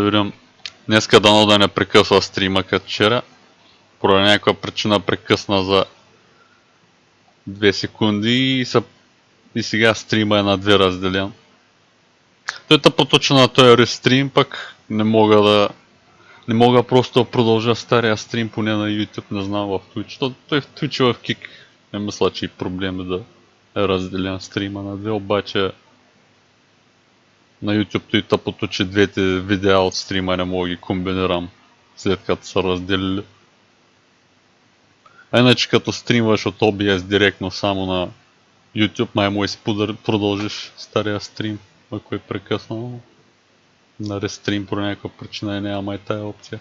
видим. Днеска дано да не прекъсва стрима като вчера. Поради някаква причина прекъсна за 2 секунди и сега стрима е на 2 разделен. Той поточа на този рестрим, пък не мога просто да продължа стария стрим, поне на YouTube, не знам в Twitch. Той в Twitch и в Kik не мисля, че и проблем е да е разделен стрима на 2, обаче на YouTube той поточи двете видеа от стрима, не мога ги комбинирам след като са разделили. А иначе като стримваш от OBS директно само на YouTube, май може си продължиш стария стрим, ако е прекъснал. На рестрим по някаква причина и няма и тая опция.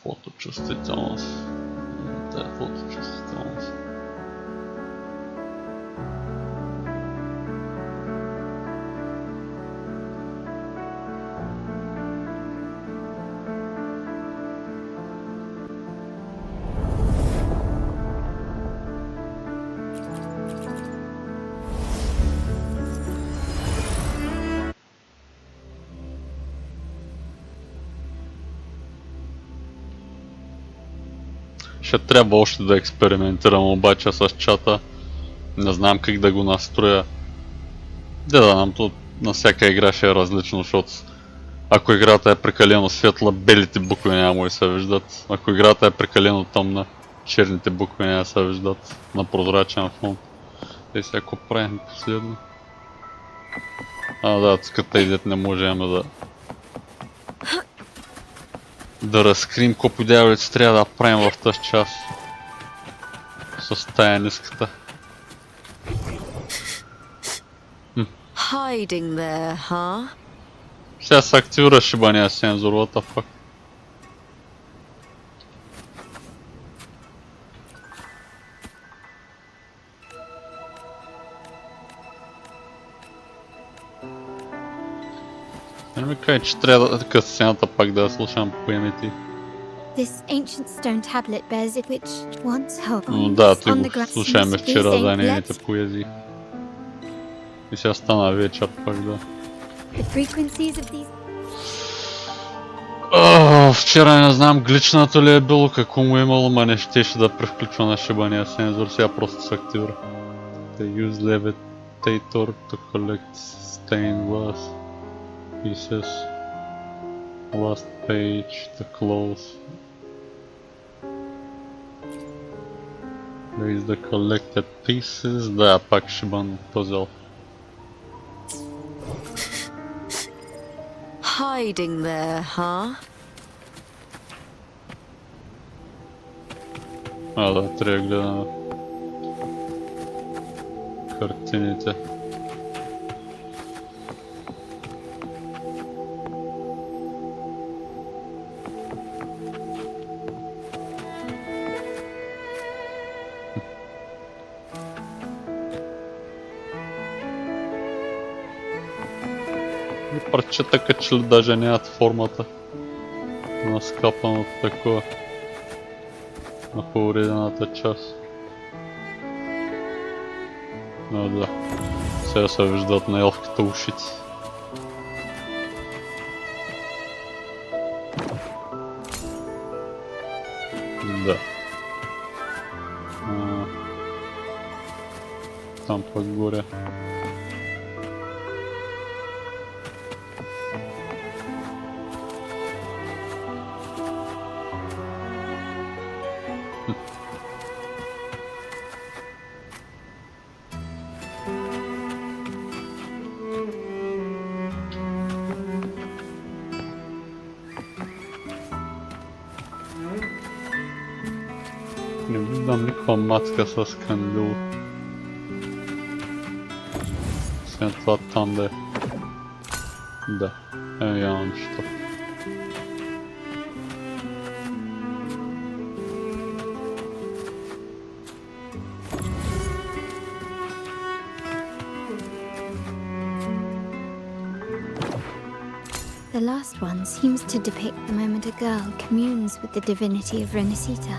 Фоточувствителност. Тая фоточувствителност. Ще трябва още да експериментирам обаче с чата. Не знам как да го настроя. Да знам, то на всяка игра ще е различно, защото ако играта е прекалено светла, белите букви няма да се виждат. Ако играта е прекалено тъмна, черните букви няма да се виждат на прозрачен фон. И сега ако правим последно. Да, тук тъй не можем да разкрием колко дяволици трябва да правим в тази част с тая ниската. Сега се активира шибания сензор, what the fuck. Не ми кажа, че трябва кътсцената пак да я слушам по поемите. Да, той го слушаме вчера за нейните поезии. И сега стана вечер пак, да. Вчера не знам гличнато ли е било, какво му е имало, ма не щеше да превключва на шибания сензор, сега просто се активира. They use levitator to collect stained glass pieces. Last page to close. There is the collected pieces. Да, пак шибан пъзел. Hiding there, huh? Да, трябва да гледам картините. Парчета качели даже нямат формата на скапаното такова на повредената част. Да, сега се виждат на елфките ушите. Да. Там пък горе. Не виждам никаква матка с кандил. След това там да е. Да, няма нищо. The last one seems to depict the moment a girl communes with the divinity of Renesita.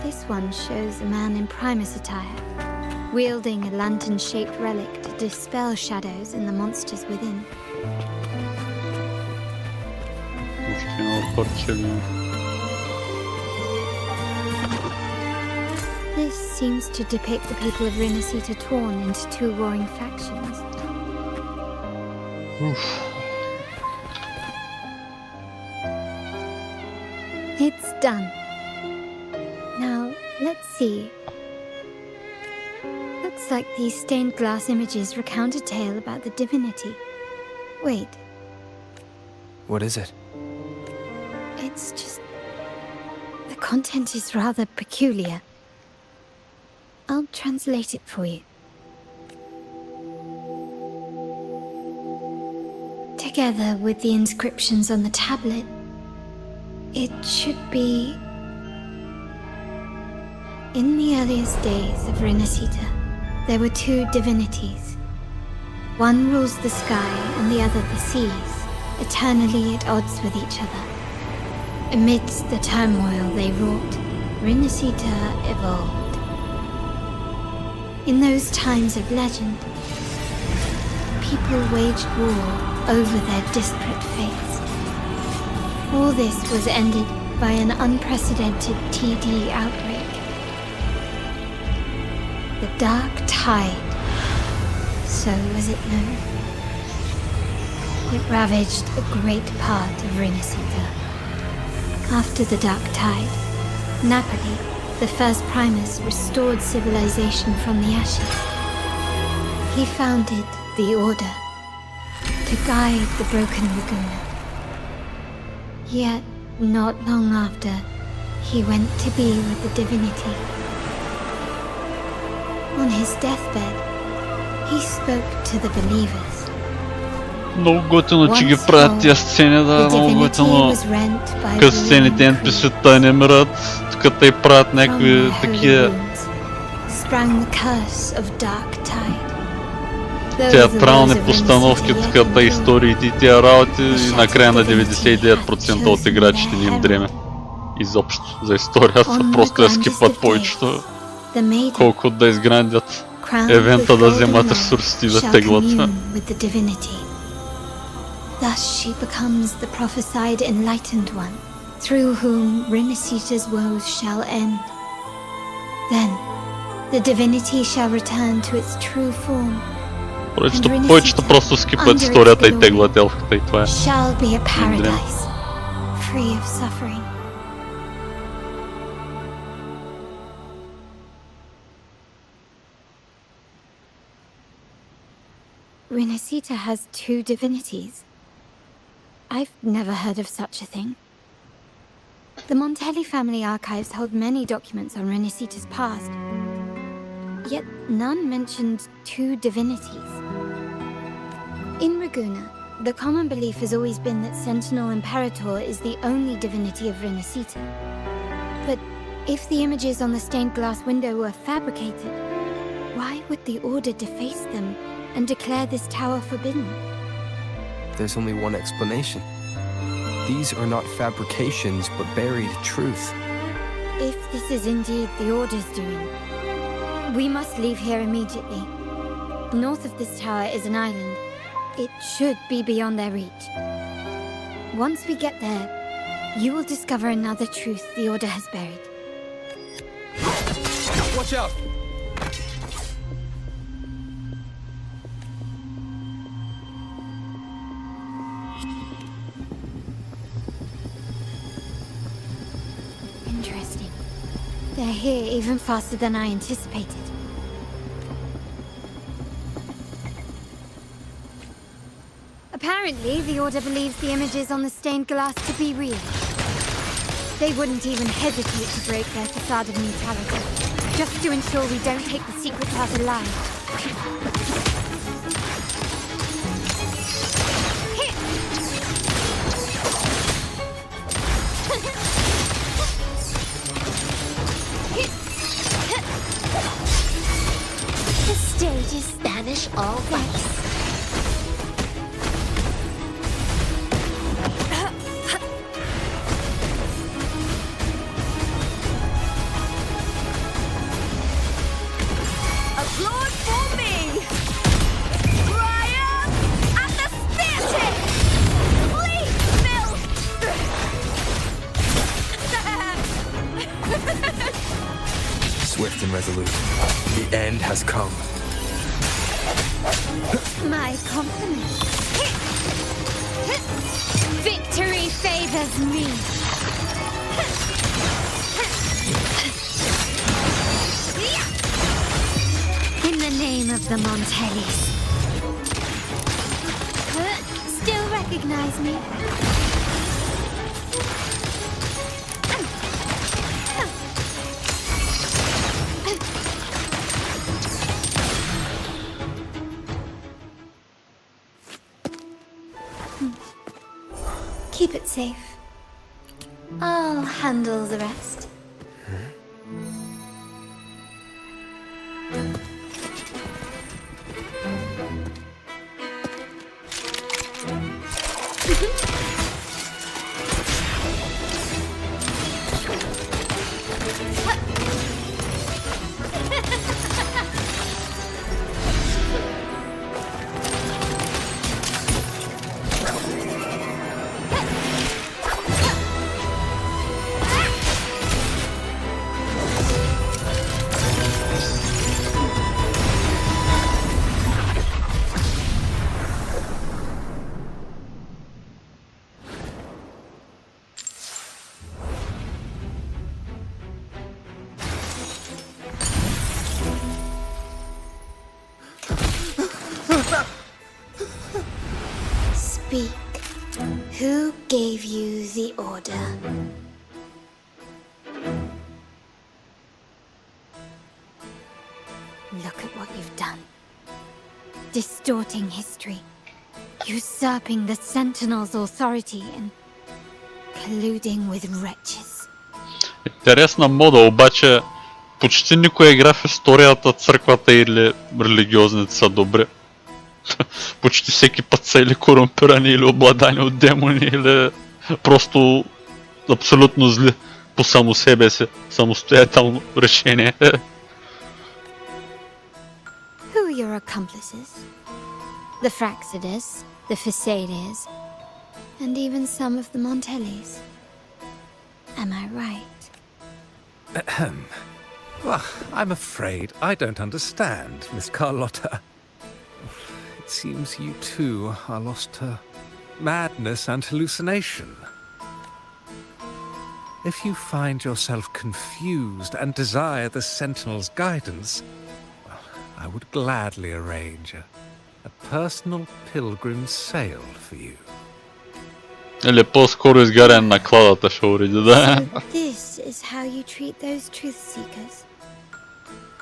This one shows a man in Primus attire, wielding a lantern-shaped relic to dispel shadows and the monsters within. This seems to depict the people of Rinasita torn into two warring factions. It's done. Now, let's see. Looks like these stained glass images recount a tale about the divinity. Wait. What is it? It's just... the content is rather peculiar. I'll translate it for you. Together with the inscriptions on the tablet, it should be... In the earliest days of Rinasita, there were two divinities. One rules the sky and the other the seas, eternally at odds with each other. Amidst the turmoil they wrought, Rinasita evolved. In those times of legend, people waged war over their disparate fates. All this was ended by an unprecedented TD outbreak. The Dark Tide, so was it known. It ravaged a great part of Rinasita. After the Dark Tide, Napoli, the first Primus, restored civilization from the ashes. He founded the Order to guide the broken Laguna. Yet, not long after, he went to be with the divinity. On his deathbed, he spoke to the believers. Много готино, че ги правят тия сцени, да, много готино. Кътсцените, NPC-та не мират, тук те правят някакви такива театрални постановки, така историите и тия работи, и накрая на 99% от играчите не им дреме. Изобщо за историята, просто я скипват повечето, колко да изграндят евента, да вземат ресурсите и да теглат. Thus she becomes the prophesied enlightened one, through whom Rinasita's woes shall end. Then, the divinity shall return to its true form. Повечето просто скипват историята и теглат елфката и това е. Shall be a paradise, free of suffering. Rinasita has two divinities. I've never heard of such a thing. The Montelli family archives hold many documents on Rinasita's past, yet none mentioned two divinities. In Ragusa, the common belief has always been that Sentinel Imperator is the only divinity of Rinasita. But if the images on the stained glass window were fabricated, why would the Order deface them and declare this tower forbidden? There's only one explanation. These are not fabrications, but buried truth. If this is indeed the Order's doing, we must leave here immediately. North of this tower is an island. It should be beyond their reach. Once we get there, you will discover another truth the Order has buried. Watch out! Interesting. They're here even faster than I anticipated. Apparently, the Order believes the images on the stained glass to be real. They wouldn't even hesitate to break their facade of neutrality, just to ensure we don't take the secret path alive. The stage is Spanish all right. swift and resolute. The end has come. My compliments. Victory favors me. In the name of the Montellis. Still recognize me? Keep it safe. I'll handle the rest. Speak. Who gave you the order? Look at what you've done. Distorting history. Usurping the Sentinel's authority and colluding with wretches. Интересна мода, обаче почти никоя игра в историята, църквата или религиозните са добри. Почти всеки път са или корумпирани, или обладани от демони, или просто абсолютно зли по само себе си, самостоятелно решение. Who are your accomplices? The Fraxidus, the Phisades, and even some of the Montellis. Am I right? Ahem. Well, I'm afraid I don't understand, Miss Carlotta. It seems you too are lost to madness and hallucination. If you find yourself confused and desire the Sentinel's guidance, well, I would gladly arrange a personal pilgrim's sail for you. Или по-скоро изгаряне на кладата ще уреди, да. So this is how you treat those truth seekers.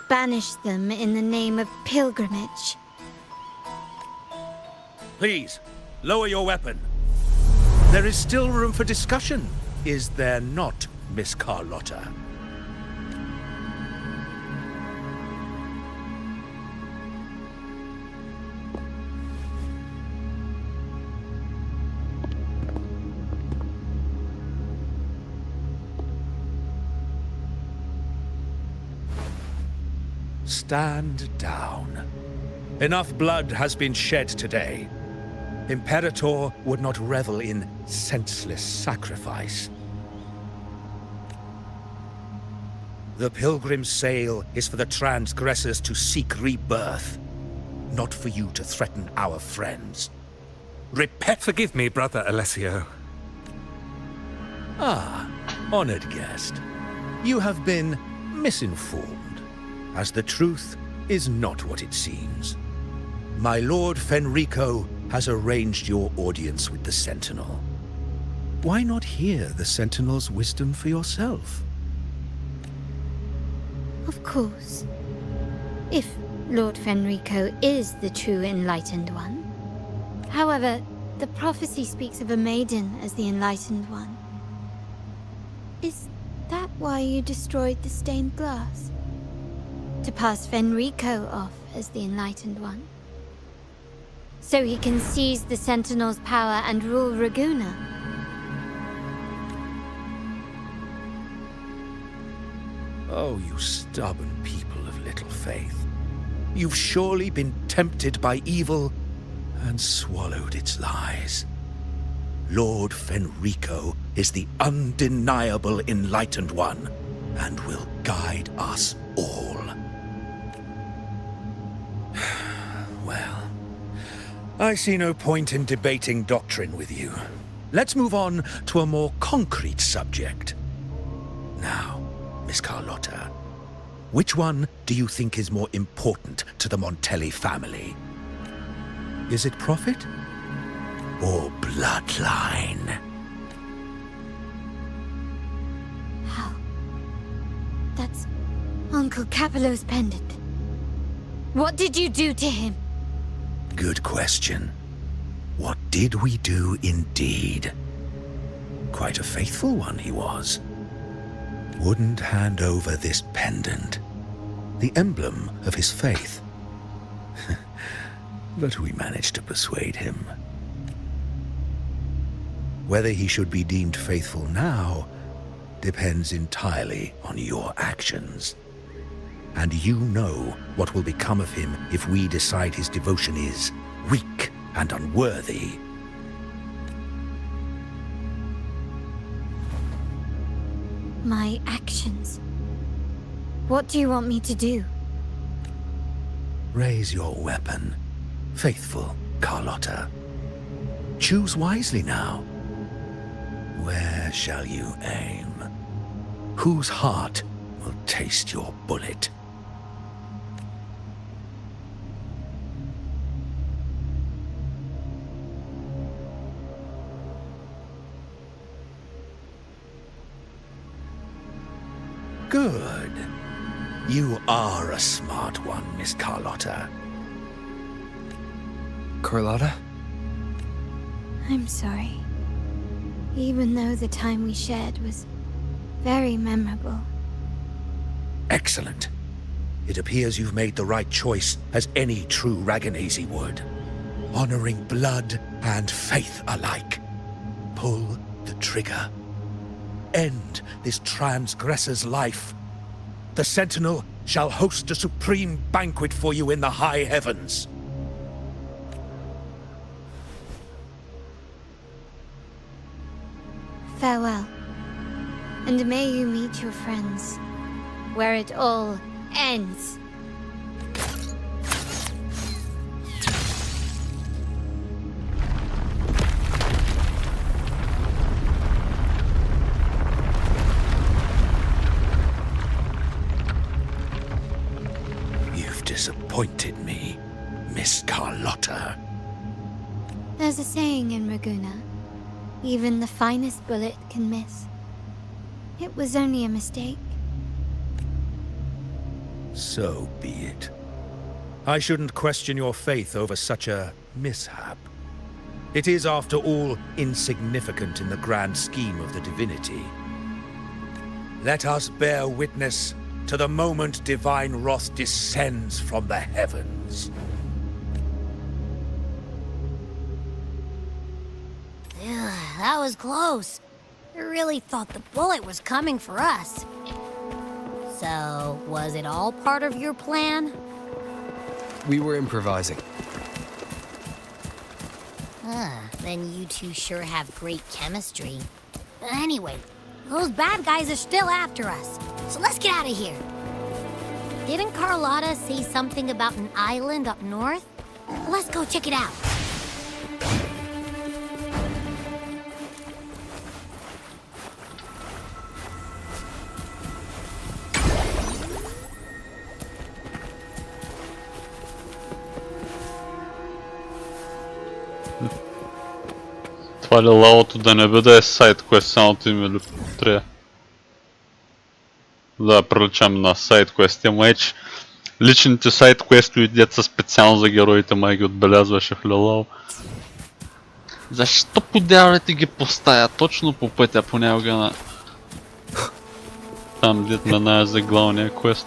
Banish them in the name of pilgrimage. Please, lower your weapon. There is still room for discussion, is there not, Miss Carlotta? Stand down. Enough blood has been shed today. Imperator would not revel in senseless sacrifice. The pilgrim's sail is for the transgressors to seek rebirth, not for you to threaten our friends. Repent. Forgive me, Brother Alessio. Ah, honored guest. You have been misinformed, as the truth is not what it seems. My Lord Fenrico has arranged your audience with the Sentinel. Why not hear the Sentinel's wisdom for yourself? Of course. If Lord Fenrico is the true enlightened one. However, the prophecy speaks of a maiden as the enlightened one. Is that why you destroyed the stained glass? To pass Fenrico off as the enlightened one? So he can seize the Sentinel's power and rule Raguna? Oh, you stubborn people of little faith. You've surely been tempted by evil and swallowed its lies. Lord Fenrico is the undeniable enlightened one, and will guide us all. Well, I see no point in debating doctrine with you. Let's move on to a more concrete subject. Now, Miss Carlotta, which one do you think is more important to the Montelli family? Is it profit or bloodline? How? That's Uncle Capello's pendant. What did you do to him? Good question. What did we do indeed? Quite a faithful one he was. Wouldn't hand over this pendant, the emblem of his faith. But we managed to persuade him. Whether he should be deemed faithful now depends entirely on your actions. And you know what will become of him if we decide his devotion is weak and unworthy. My actions. What do you want me to do? Raise your weapon, faithful Carlotta. Choose wisely now. Where shall you aim? Whose heart will taste your bullet? Good. You are a smart one, Miss Carlotta. Carlotta? I'm sorry. Even though the time we shared was very memorable. Excellent. It appears you've made the right choice, as any true Raganazi would. Honoring blood and faith alike. Pull the trigger. End this transgressor's life. The Sentinel shall host a supreme banquet for you in the high heavens. Farewell. And may you meet your friends, where it all ends. You've disappointed me, Miss Carlotta. There's a saying in Raguna, even the finest bullet can miss. It was only a mistake. So be it. I shouldn't question your faith over such a mishap. It is, after all, insignificant in the grand scheme of the divinity. Let us bear witness to the moment divine wrath descends from the heavens. That was close. I really thought the bullet was coming for us. So, was it all part of your plan? We were improvising. Then you two sure have great chemistry. Anyway, those bad guys are still after us, so let's get out of here. Didn't Carlotta say something about an island up north? Let's go check it out. Това ли лавото да не бе да е сайт квест, самото име ли трябва? Да, приличам на сайт квести, ама че личните сайт квести деца специално за героите, май ги отбелязваше в лилао. Защо по дяволите ги поставя точно по пътя понякога на... Там дет миная за главния квест.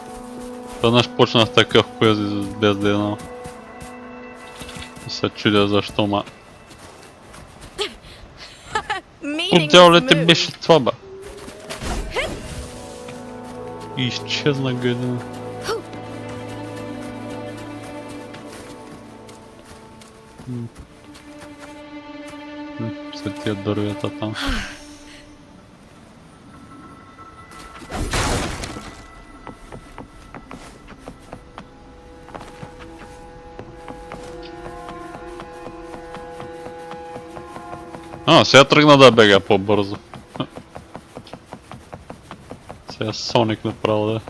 Веднъж почнах такъв квест без да едно. И се чудя защо, ма... От дяволите беше това, ба. И изчезна гадина. Са тия дървета там. Сега тръгна да бега по-бързо. Сега Соник направо да.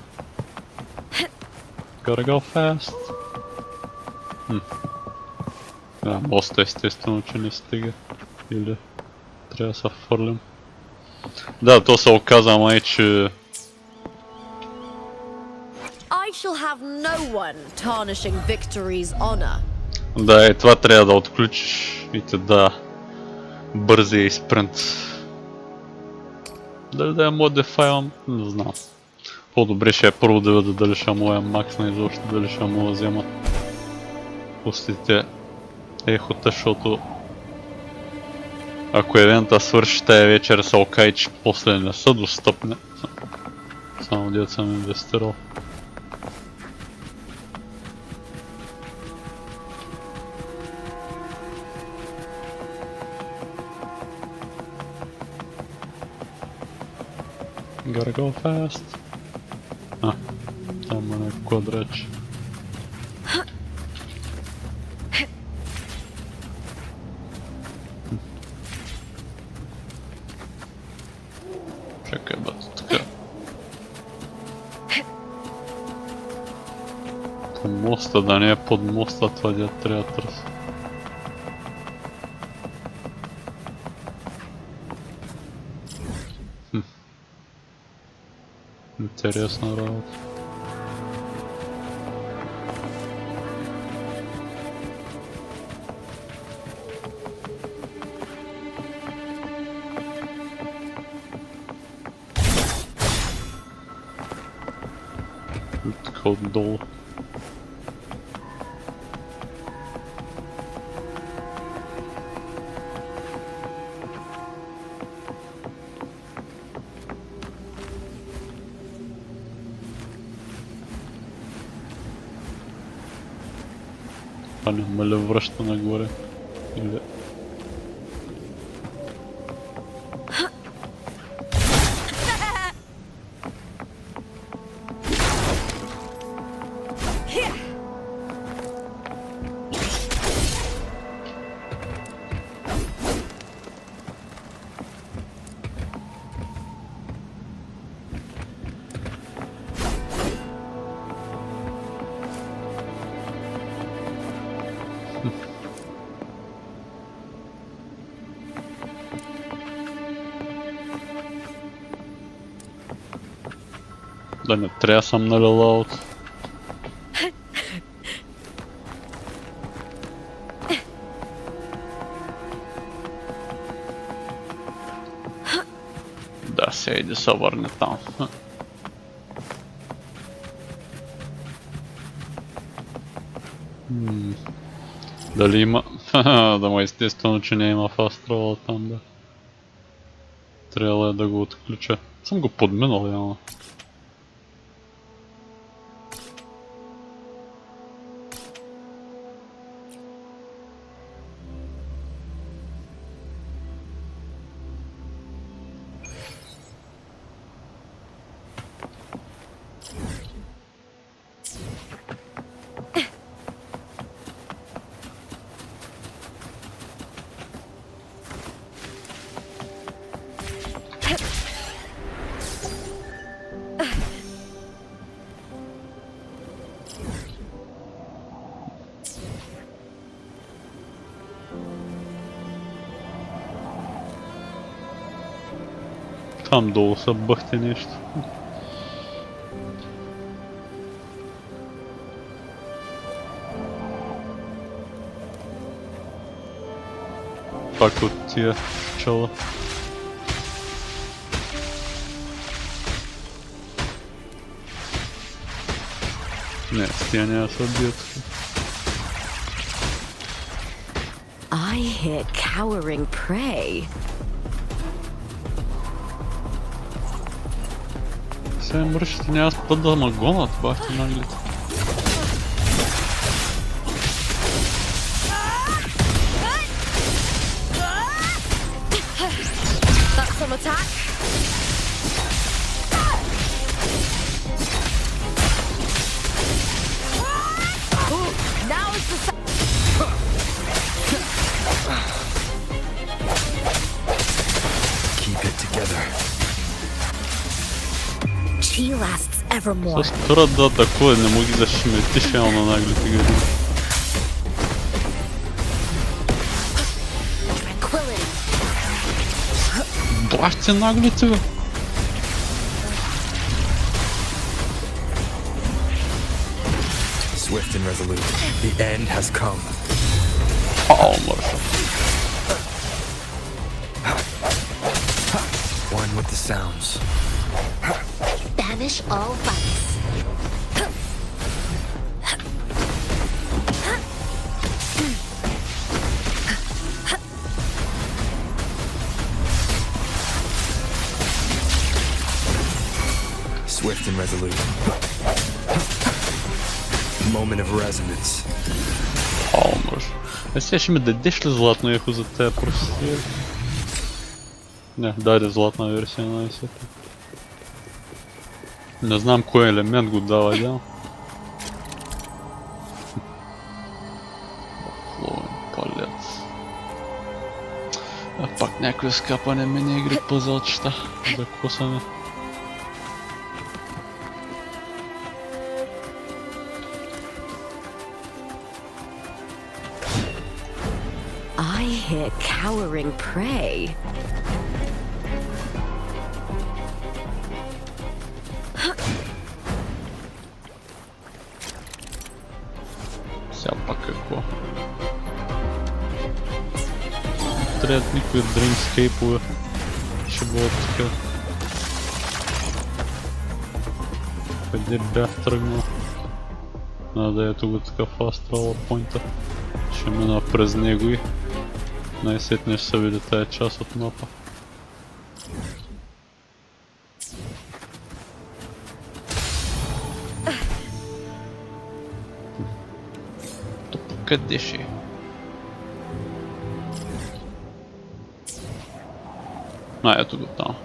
Gotta go fast. Моста естествено, че не стига. Или трябва да се фърлим. Да, то се оказа май, че... I shall have no one tarnishing victory's honor. Да, и това трябва да отключиш и те да бързия и спринт. Дали да я модифайвам, не знам. По-добре ще е първо да видя дали ще му я максна изобщо, дали ще му я взема пустите ехота, защото ако евента свърши тая вечер се окаже, че после не са достъпни. Само дето съм инвестирал. Gotta go fast. Там е квадрач. Чакай, бато, така. По моста, да не е под моста, това дед трябва да търси. Интересна работа. Така отдолу. А няма ли връща нагоре? Или... Да не трябва съм налила от... Да, сега иди се върне там. Дали има? Да, ма естествено, че не има fast travel там, да. Трябва да го отключа. Съм го подминал, явно. Там долу са бъхте нещо. Пак от тия пчела. Не, с тия няма са бият. I hear cowering prey. Сега мръщите няма спът да ма гонат, бахте наглите. That's some attack. Ooh, now is the lasts evermore. С турат да атакува, не му ги зашметиш на наглите градини. Tranquility. Бахте наглите, бе! Swift and resolute. The end has come. Мърша. One with the sounds. Banish all vice. Swift and resolute. Moment of resonance. Мърша. Сега ще ми дадеш ли златно ехо за тези професия? Не, даде златна версия на исето. Не знам кой елемент го дава, да? Ловен палец. А пак някой скапане мини игри пъзълчета да косаме. I hear cowering prey. Сега пак какво? Трябват никакви дримскейпове. Ще бъдат така. Къде бях тръгнал? Да, ето го такъв астрал поинта. Ще мина през него и най-сетне ще се види тая част от мапа. Къде ще е? Ето го там.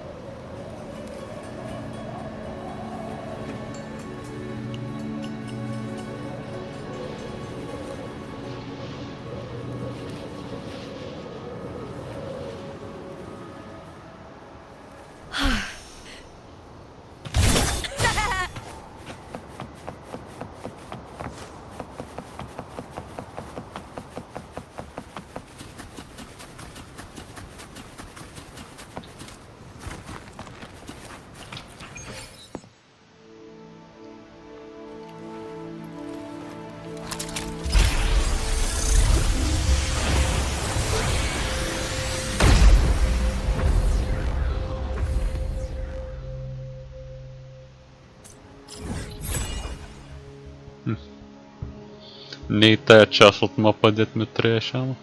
Не и тая част от мапа, дет ме трябваше, ама.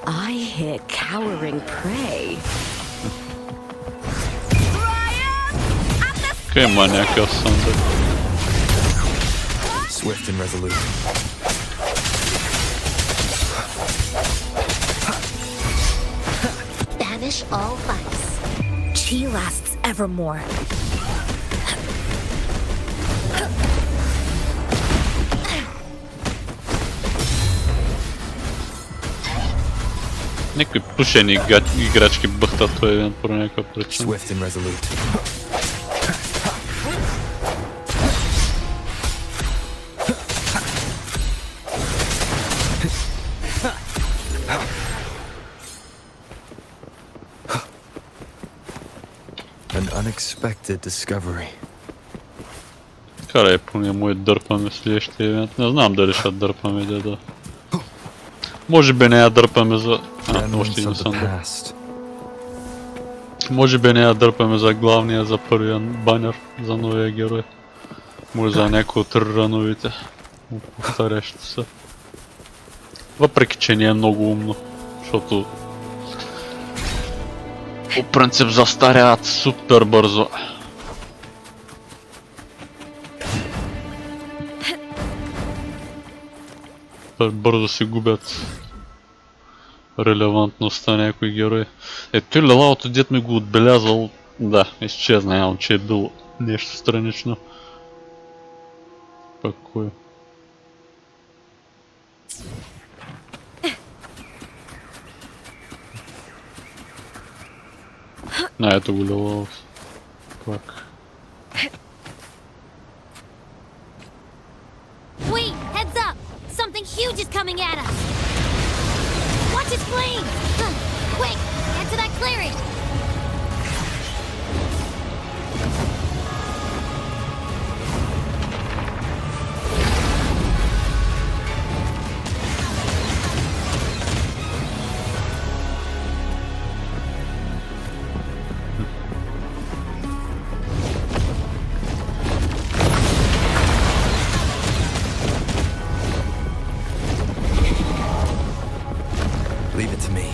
I hear cowering prey. Къде има някакъв съндък? Swift and resolute. Banish all vice. Chi lasts evermore. Някакви пушени играчки бъхтат този евент по някаква причина. Swift and resolute. An unexpected discovery. Карай, поне му дърпаме следващия евент. Не знам дали ще дърпаме да. Може би не я дърпаме за... още един съндък. Може би не я дърпаме за главния, за първия банер, за новия герой. Може за някой от рановите. Повтарящи се. Въпреки че не е много умно, защото по принцип застаряват супер бързо. Бързо си губят релевантността на някой герой. Той лелалото дет ми го отбелязал, да, изчезна, явно, че е било нещо странично. Пък кое? Ето го лелалото. Пак. Wait, heads up! Something huge is coming at us! Watch its flame! Quick, get to that clearing! Leave it to me.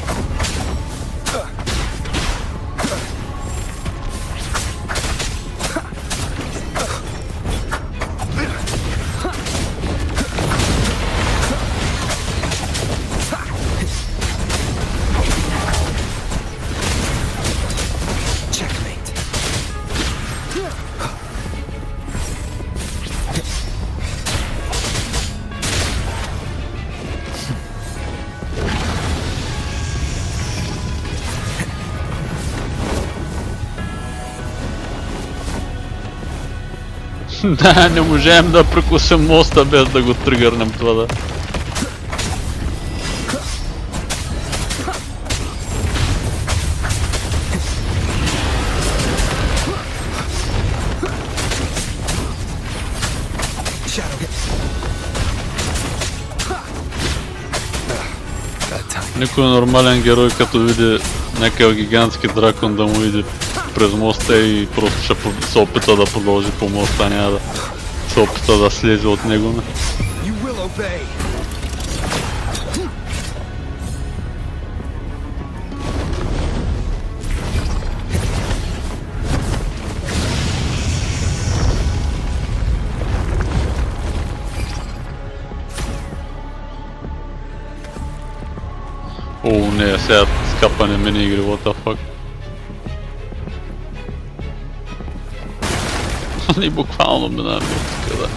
Checkmate. Да, не можем да прекусим моста без да го тригърнем това, да. Никой нормален герой като види някакъв гигантски дракон да му иде през моста и просто ще се опита да продължи по моста, няма да се опита да слезе от него. О, не, сега скапане мини игри, what the fuck. Они буквално минаваме от тук, да.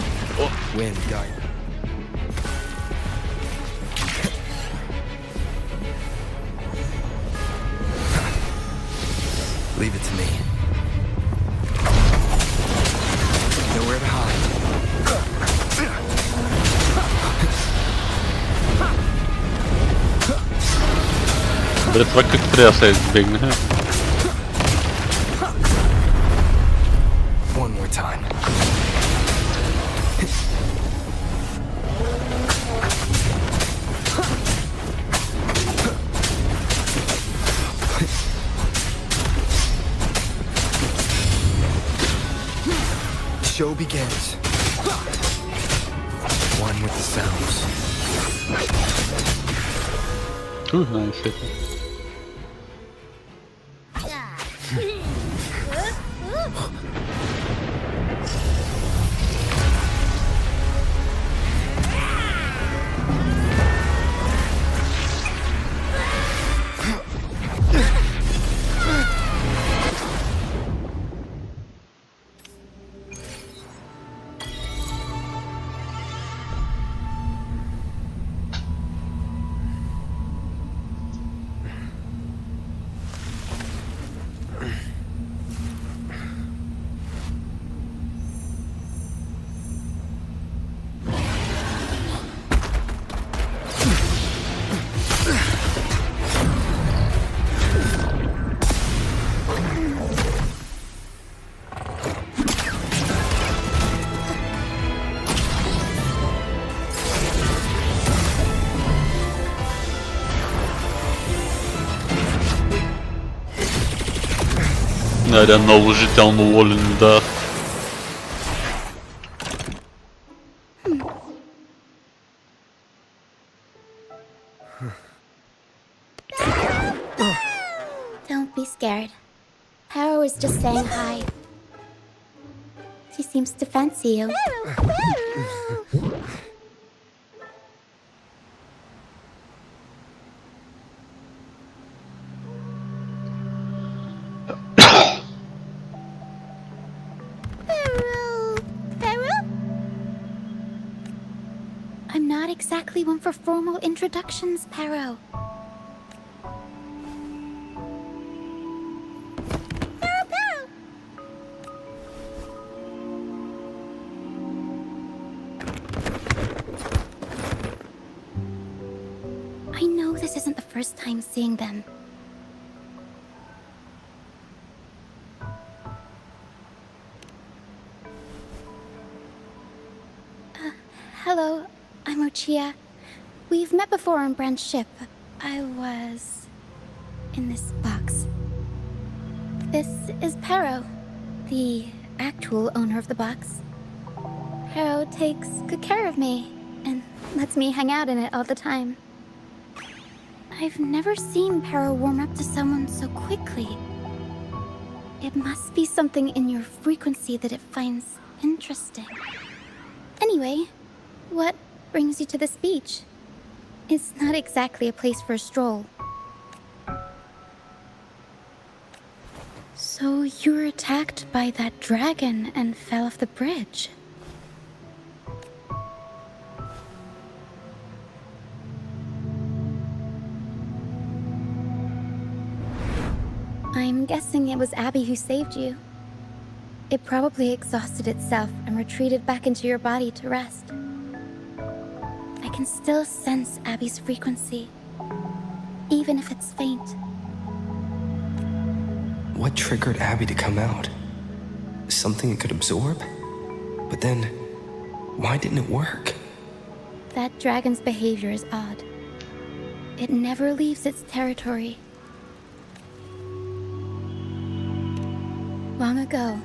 Leave it to me. Nowhere to hide. Бре, това как трябва да се избегне? One more time. Show begins. One with the sounds. Nice. Един наложително лолен, да. Don't be scared. Hera was just saying hi. She seems to fancy you. exactly one for formal introductions, Pero. I know this isn't the first time seeing them. Hello, I'm Ochia. We've met before on Brand's ship. I was in this box. This is Pero, the actual owner of the box. Pero takes good care of me and lets me hang out in it all the time. I've never seen Pero warm up to someone so quickly. It must be something in your frequency that it finds interesting. Anyway, what brings you to this beach? It's not exactly a place for a stroll. So you were attacked by that dragon and fell off the bridge. I'm guessing it was Abby who saved you. It probably exhausted itself and retreated back into your body to rest. I can still sense Abby's frequency, even if it's faint. What triggered Abby to come out? Something it could absorb? But then, why didn't it work? That dragon's behavior is odd. It never leaves its territory. Long ago,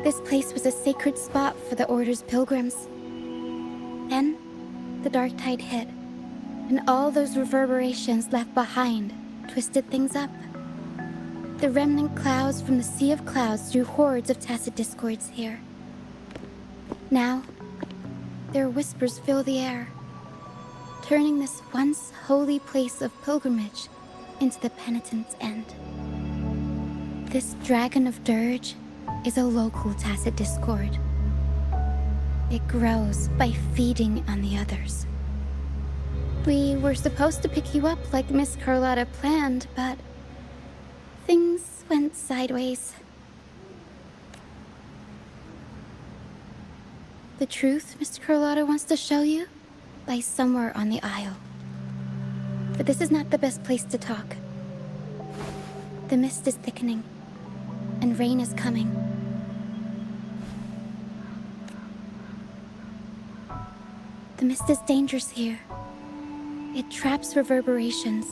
this place was a sacred spot for the Order's pilgrims. Then, the dark tide hit, and all those reverberations left behind twisted things up. The remnant clouds from the Sea of Clouds drew hordes of tacit discords here. Now, their whispers fill the air, turning this once holy place of pilgrimage into the penitent's end. This Dragon of Dirge is a local tacit discord. It grows by feeding on the others. We were supposed to pick you up like Miss Carlotta planned, but things went sideways. The truth Mr. Carlotta wants to show you lies somewhere on the aisle. But this is not the best place to talk. The mist is thickening, and rain is coming. The mist is dangerous here. It traps reverberations,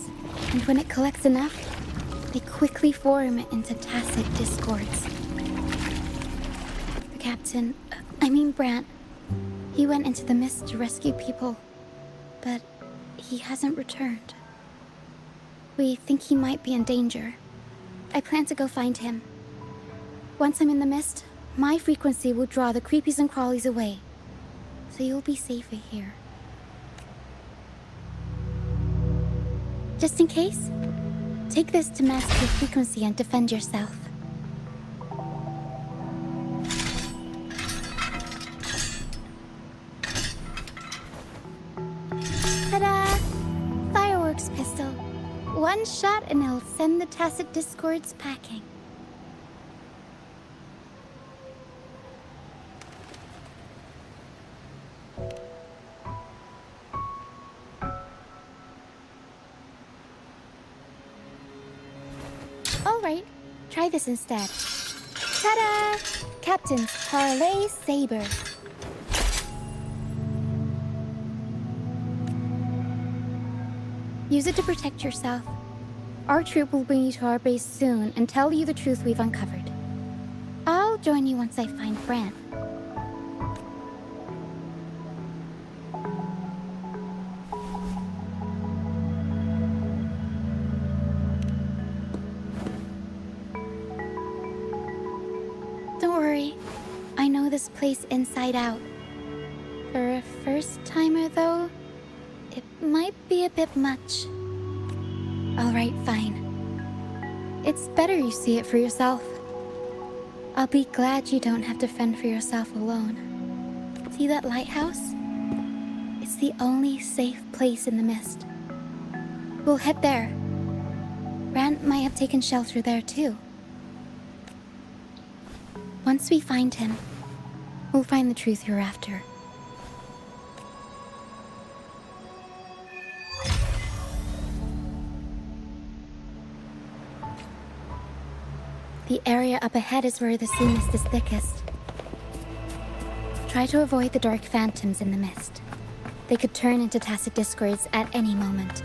and when it collects enough, they quickly form into tacit discords. The captain, Brant, he went into the mist to rescue people, but he hasn't returned. We think he might be in danger. I plan to go find him. Once I'm in the mist, my frequency will draw the creepies and crawlies away, so you'll be safer here. Just in case, take this to mask your frequency and defend yourself. Ta-da! Fireworks pistol. One shot and it'll send the tacit discords packing. Alright, try this instead. Ta-da! Captain's Parlay Saber. Use it to protect yourself. Our troop will bring you to our base soon and tell you the truth we've uncovered. I'll join you once I find Brant. Don't worry, I know this place inside out. For a first-timer, though, it might be a bit much. Alright, fine. It's better you see it for yourself. I'll be glad you don't have to fend for yourself alone. See that lighthouse? It's the only safe place in the mist. We'll head there. Rand might have taken shelter there too. Once we find him, we'll find the truth you're after. The area up ahead is where the sea mist is thickest. Try to avoid the dark phantoms in the mist. They could turn into tacit discords at any moment.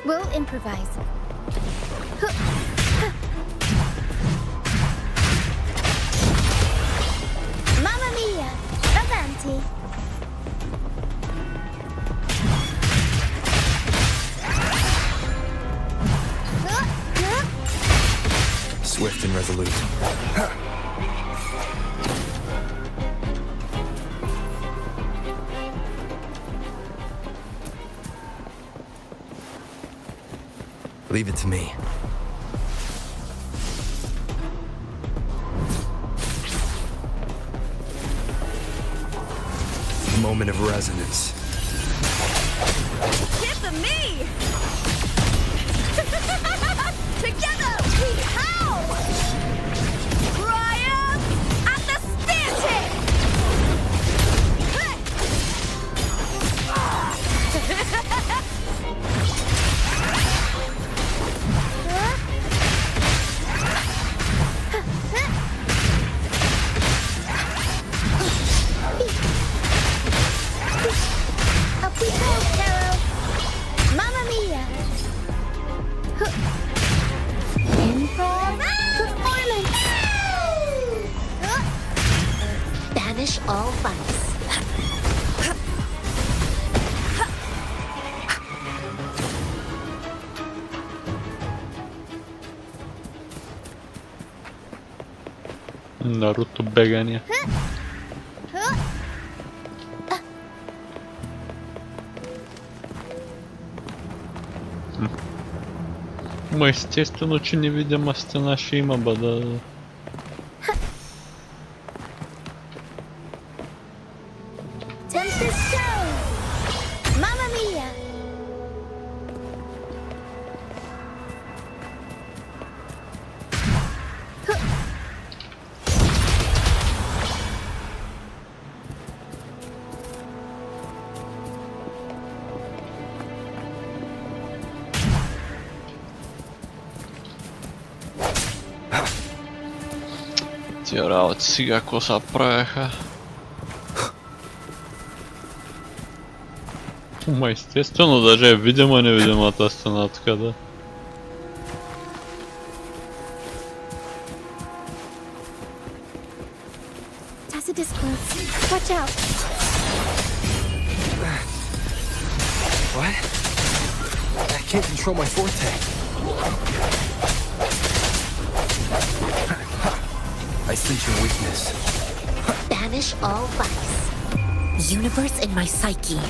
We'll improvise. Mamma mia! Avanti! Swift and resolute. Leave it to me. Moment of resonance. Give them me! Together we howl! Triumph at the spear tip! Up we go, Carol! Mamma mia! Improv performance! Banish all vice. Наруто бегания. Естествено, че невидима стена ще има, бада. Tempest show! Mamma mia! Тия работи сега, ако са правеха. Естествено, даже е видима невидимата стена, така да. Tacit discords. Watch out! What? I can't control my forte. I sense your weakness. Banish all vice. Universe in my psyche.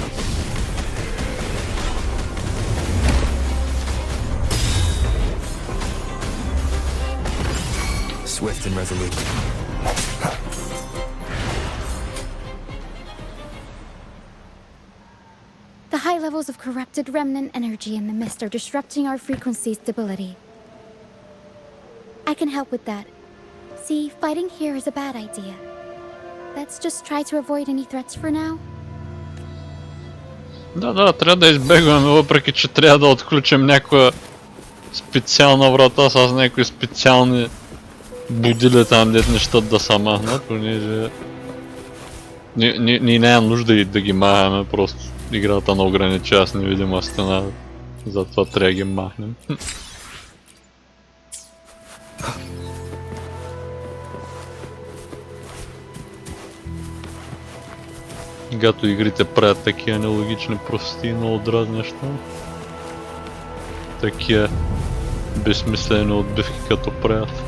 Swift and resolute. The high levels of corrupted remnant energy in the mist are disrupting our frequency stability. I can help with that. See, fighting here is a bad idea. Let's just try to avoid any threats for now. Да, трябва да избегваме, въпреки че трябва да отключим някаква специална врата с някои специални будили там, дет нещата да са махнат, понеже ние няма нужда и да ги махаме, просто играта на ограничава с невидима стена, затова трябва да ги махнем. Когато игрите правят такива нелогични прости и много дразнеща. Такива безсмислени отбивки като правят.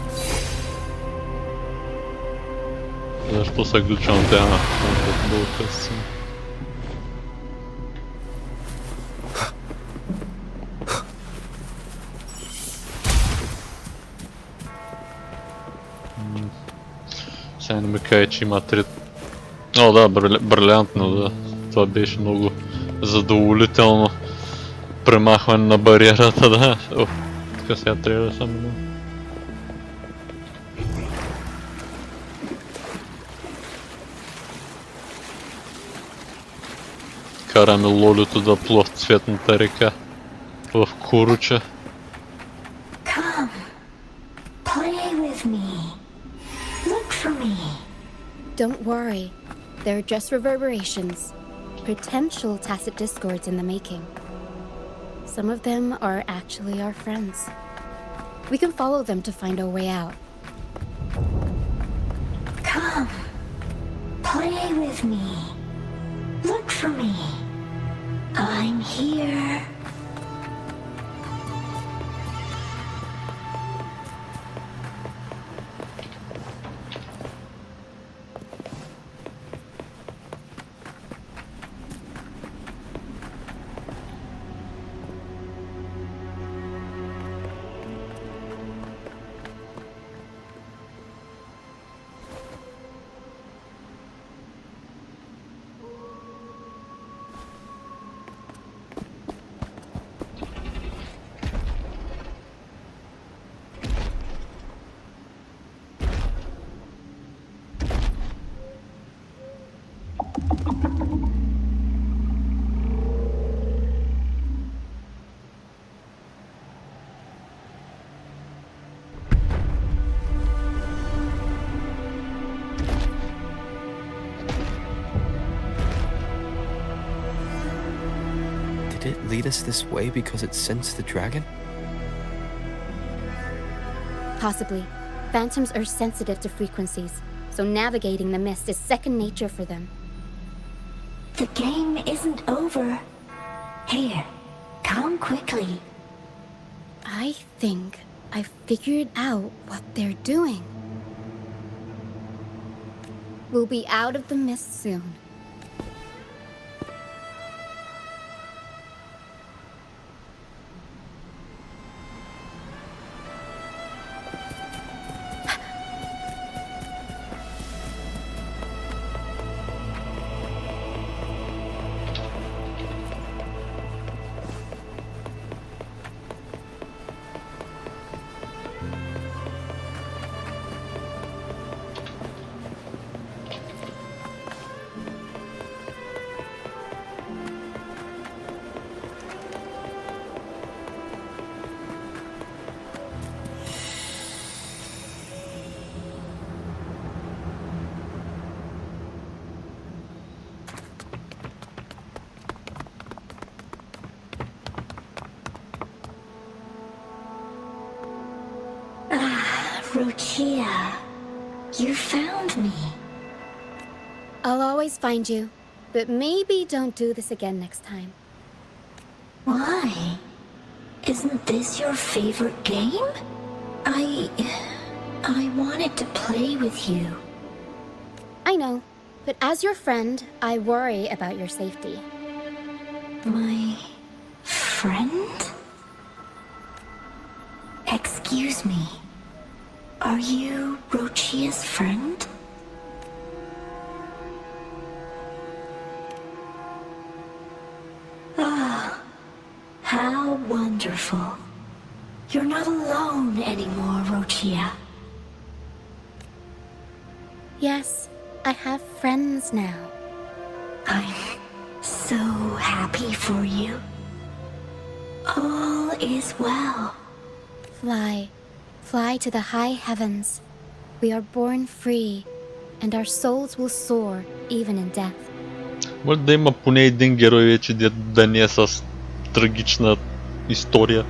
Защо са глючвам тя на кътсцени? Сега не ми каже, че има 3. О, да, брилянтно, да. Това беше много задоволително. Премахване на бариерата, да. О, така сега трябва да съм... Караме лолюто да плува в цветната река. В Куруча. Come, play with me. Look for me. Don't worry. They're just reverberations. Potential tacit discords in the making. Some of them are actually our friends. We can follow them to find our way out. Come, play with me. Look for me. I'm here. Did it lead us this way because it sensed the dragon? Possibly. Phantoms are sensitive to frequencies, so navigating the mist is second nature for them. The game isn't over. Here, come quickly. I think I figured out what they're doing. We'll be out of the mist soon. Ruchia, you found me. I'll always find you, but maybe don't do this again next time. Why? Isn't this your favorite game? I wanted to play with you. I know, but as your friend, I worry about your safety. My friend? Excuse me. Are you Rochia's friend? Ah, how wonderful. You're not alone anymore, Rochia. Yes, I have friends now. I'm so happy for you. All is well. Fly to the high heavens. We are born free, and our souls will soar even in death. Може да има поне един герой вече, да не е с трагична история.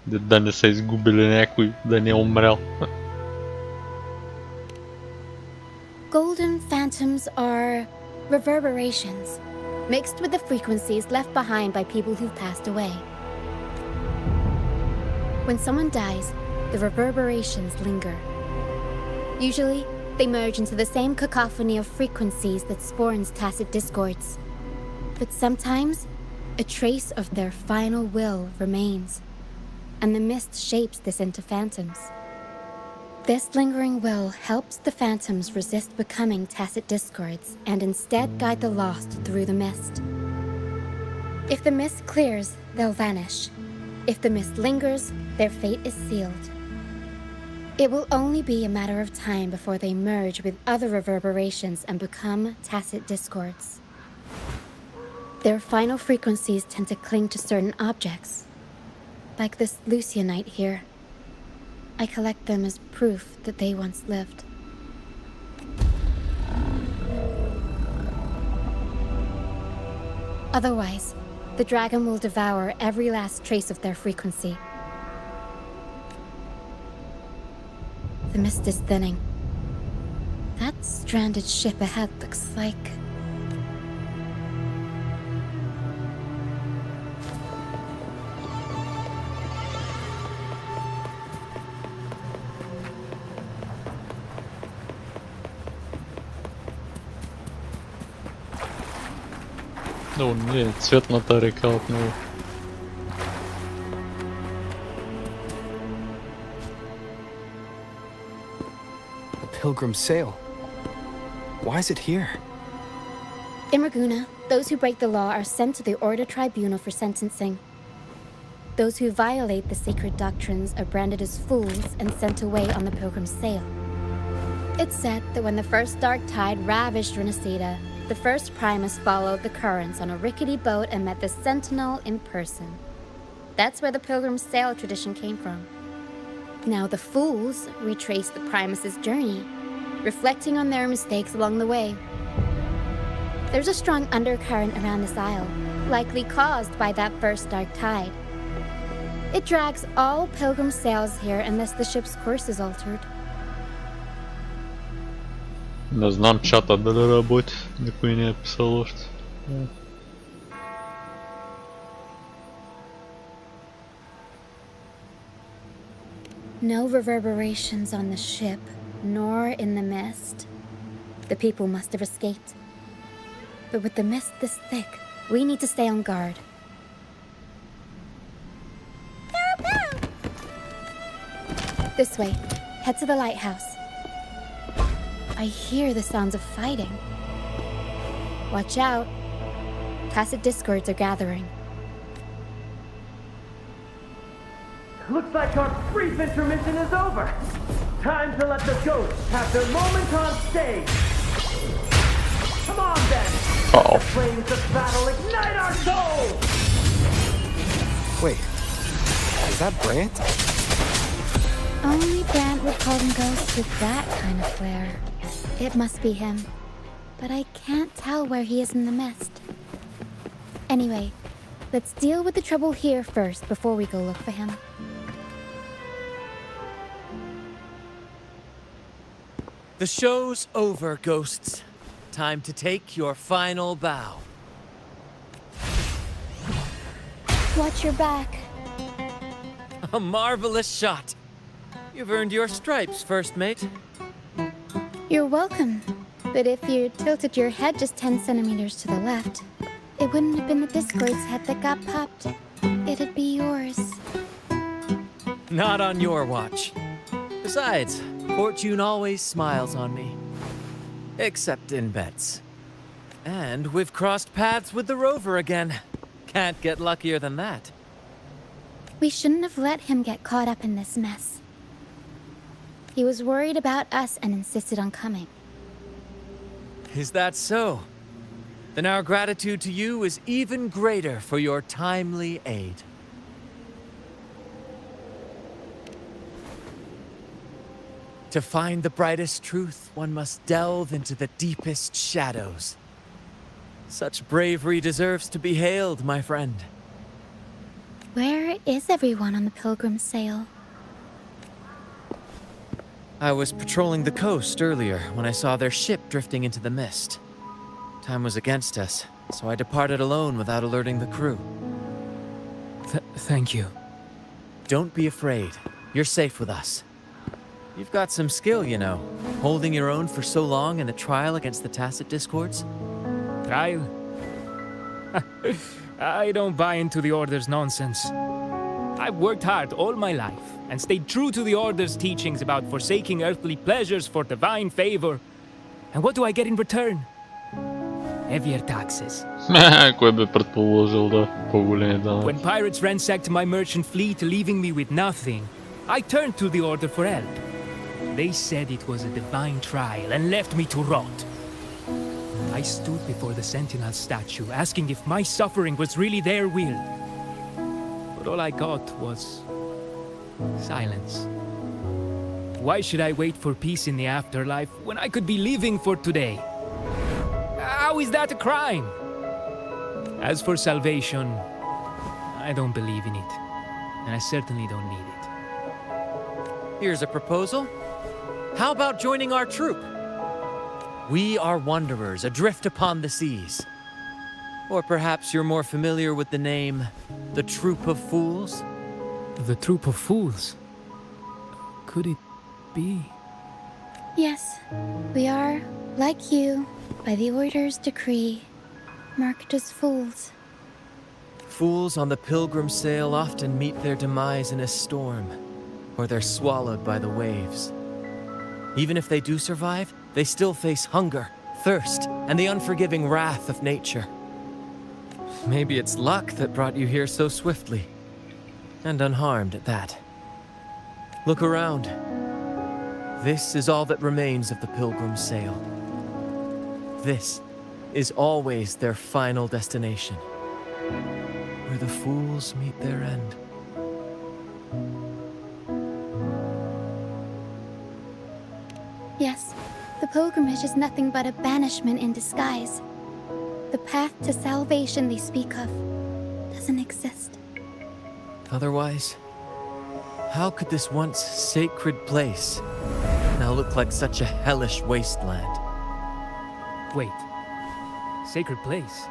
Да не са изгубили някой, да не е умрял. Golden phantoms are reverberations, mixed with the frequencies left behind by people who've passed away. When someone dies, the reverberations linger. Usually, they merge into the same cacophony of frequencies that spawns tacit discords. But sometimes, a trace of their final will remains, and the mist shapes this into phantoms. This lingering will helps the phantoms resist becoming tacit discords and instead guide the lost through the mist. If the mist clears, they'll vanish. If the mist lingers, their fate is sealed. It will only be a matter of time before they merge with other reverberations and become tacit discords. Their final frequencies tend to cling to certain objects, like this Lucianite here. I collect them as proof that they once lived. Otherwise, the dragon will devour every last trace of their frequency. The mist is thinning. That stranded ship ahead looks like... О, не, цветната река отново. The Pilgrim's Sail. Why is it here? In Raguna, those who break the law are sent to the Order Tribunal for sentencing. Those who violate the sacred doctrines are branded as fools and sent away on the Pilgrim's Sail. It's said that when the first dark tide ravaged Renacida, the first Primus followed the currents on a rickety boat and met the Sentinel in person. That's where the Pilgrim's Sail tradition came from. Now the fools retrace the Primus's journey, reflecting on their mistakes along the way. There's a strong undercurrent around this isle, likely caused by that first dark tide. It drags all Pilgrim sails here unless the ship's course is altered. Не знам чата дали работи, никой не е писал още. No reverberations on the ship, nor in the mist. The people must have escaped. But with the mist this thick, we need to stay on guard. This way. Head to the lighthouse. I hear the sounds of fighting. Watch out. Tacit discords are gathering. Looks like our brief intermission is over. Time to let the ghosts have their moment on stage. Come on then. Uh-oh. The flames of battle ignite our souls. Wait, is that Brant? Only Brant would call them ghosts with that kind of flair. It must be him. But I can't tell where he is in the mist. Anyway, let's deal with the trouble here first before we go look for him. The show's over, ghosts. Time to take your final bow. Watch your back. A marvelous shot. You've earned your stripes, first mate. You're welcome. But if you tilted your head just 10 centimeters to the left, it wouldn't have been the Discord's head that got popped. It'd be yours. Not on your watch. Besides, fortune always smiles on me. Except in bets. And we've crossed paths with the rover again. Can't get luckier than that. We shouldn't have let him get caught up in this mess. He was worried about us and insisted on coming. Is that so? Then our gratitude to you is even greater for your timely aid. To find the brightest truth, one must delve into the deepest shadows. Such bravery deserves to be hailed, my friend. Where is everyone on the Pilgrim's Sail? I was patrolling the coast earlier when I saw their ship drifting into the mist. Time was against us, so I departed alone without alerting the crew. Thank you. Don't be afraid. You're safe with us. You've got some skill, you know, holding your own for so long in a trial against the Tacit Discords. Trial? I don't buy into the Order's nonsense. I've worked hard all my life and stayed true to the Order's teachings about forsaking earthly pleasures for divine favor. And what do I get in return? Heavier taxes. Кой бе предположил да по-големи данъци? When pirates ransacked my merchant fleet, leaving me with nothing, I turned to the Order for help. They said it was a divine trial and left me to rot. I stood before the Sentinel statue, asking if my suffering was really their will. But all I got was silence. Why should I wait for peace in the afterlife when I could be living for today? How is that a crime? As for salvation, I don't believe in it, and I certainly don't need it. Here's a proposal. How about joining our troop? We are wanderers adrift upon the seas. Or perhaps you're more familiar with the name, the Troop of Fools? The Troop of Fools? Could it be? Yes, we are, like you, by the Order's decree, marked as fools. Fools on the pilgrim sail often meet their demise in a storm, or they're swallowed by the waves. Even if they do survive, they still face hunger, thirst, and the unforgiving wrath of nature. Maybe it's luck that brought you here so swiftly, and unharmed at that. Look around. This is all that remains of the pilgrim's sail. This is always their final destination, where the fools meet their end. Yes, the pilgrimage is nothing but a banishment in disguise. The path to salvation they speak of doesn't exist. Otherwise, how could this once sacred place now look like such a hellish wasteland? Wait. Sacred place?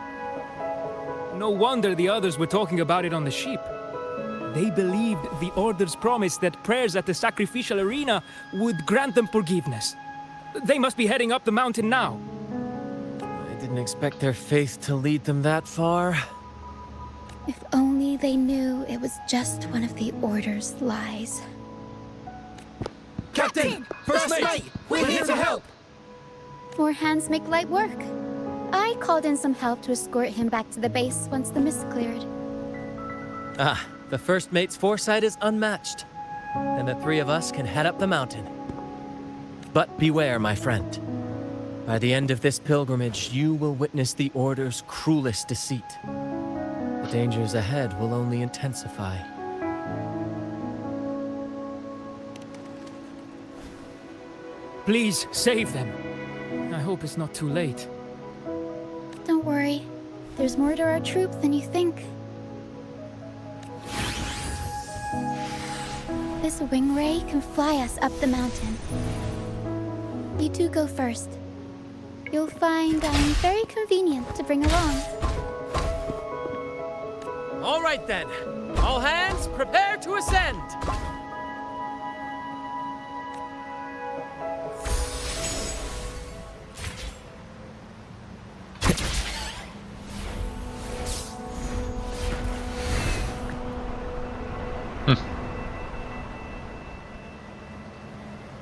No wonder the others were talking about it on the ship. They believed the Order's promise that prayers at the sacrificial arena would grant them forgiveness. They must be heading up the mountain now. I didn't expect their faith to lead them that far. If only they knew it was just one of the Order's lies. Captain! First mate! We're here to help! More hands make light work. I called in some help to escort him back to the base once the mist cleared. Ah, the first mate's foresight is unmatched. And the three of us can head up the mountain. But beware, my friend. By the end of this pilgrimage, you will witness the Order's cruelest deceit. The dangers ahead will only intensify. Please, save them. I hope it's not too late. Don't worry. There's more to our troop than you think. This wing ray can fly us up the mountain. You two go first. You'll find I'm very convenient to bring along. All right then. All hands, prepare to ascend.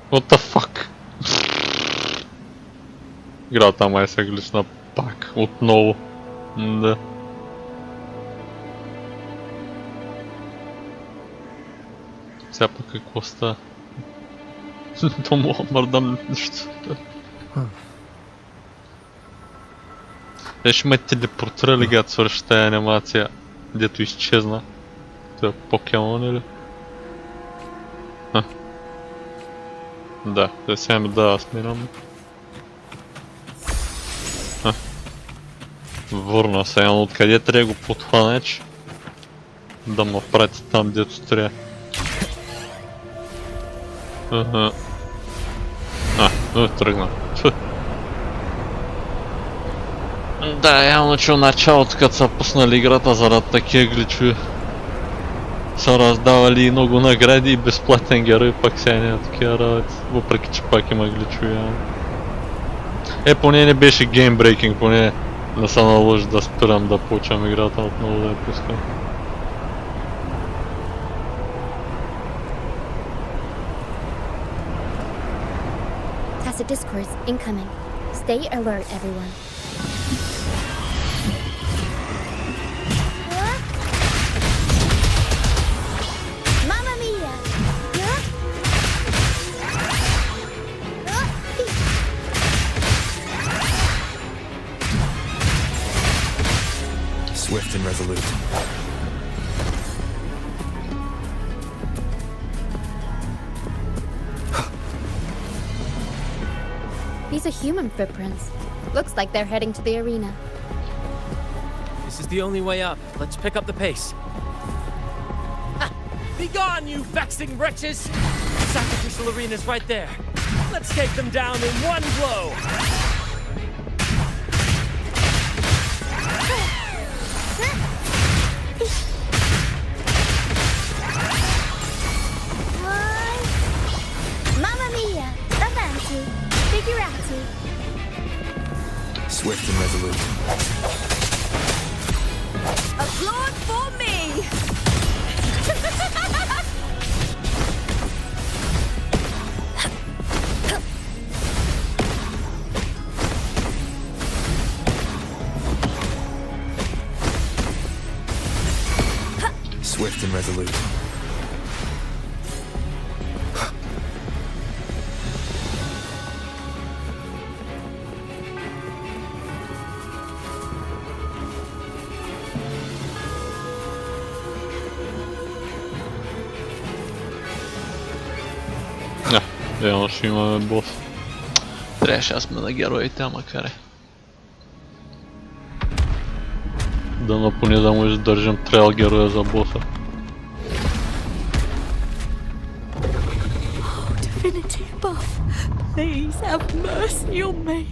What the fuck? Играта май се глична пак, отново. Да. Сега пък какво става? То мога мърдам нещо. Ще ме телепортирали, гад свърши тая анимация, дето изчезна. Това е покемон или? Да, сега ми дава смирам. Върна се, но откъде трябва го подхванеч? Да ме прати там, дето трябва. Тръгна. Да, явно че началото, като са пуснали играта заради такива гличови, са раздавали и много награди и безплатен герой, пак сега няма такива работи, въпреки че пак има гличови явно. Поне не беше геймбрейкинг, поне не се наложи да спирам да получам играта отново да я пускам. tacit discourse incoming. Stay alert, everyone. Mamma mia! Swift and resolute. These are human footprints. Looks like they're heading to the arena. This is the only way up. Let's pick up the pace. Ah, begone, you vexing wretches! Sacrificial arena's right there. Let's take them down in one blow. Mamma mia! Avanti! Figurati! Swift and resolute. Applaud for me! Swift and resolute. Реално ще имаме бос. Трябваше да сме на героите, ама каре. Да поне да му издържим трейл героя за боса. Divinity above, please have mercy on me.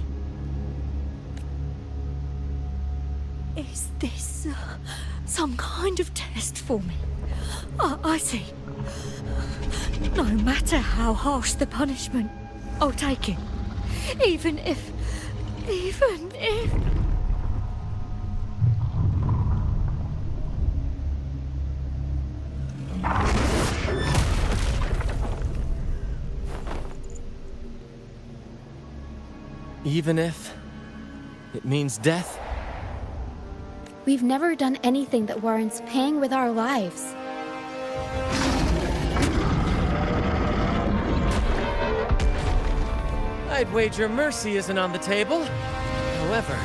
Is this some kind of test for me? I see. No matter how harsh the punishment, I'll take it. Even if... Even if it means death? We've never done anything that warrants paying with our lives. I'd wager mercy isn't on the table. However,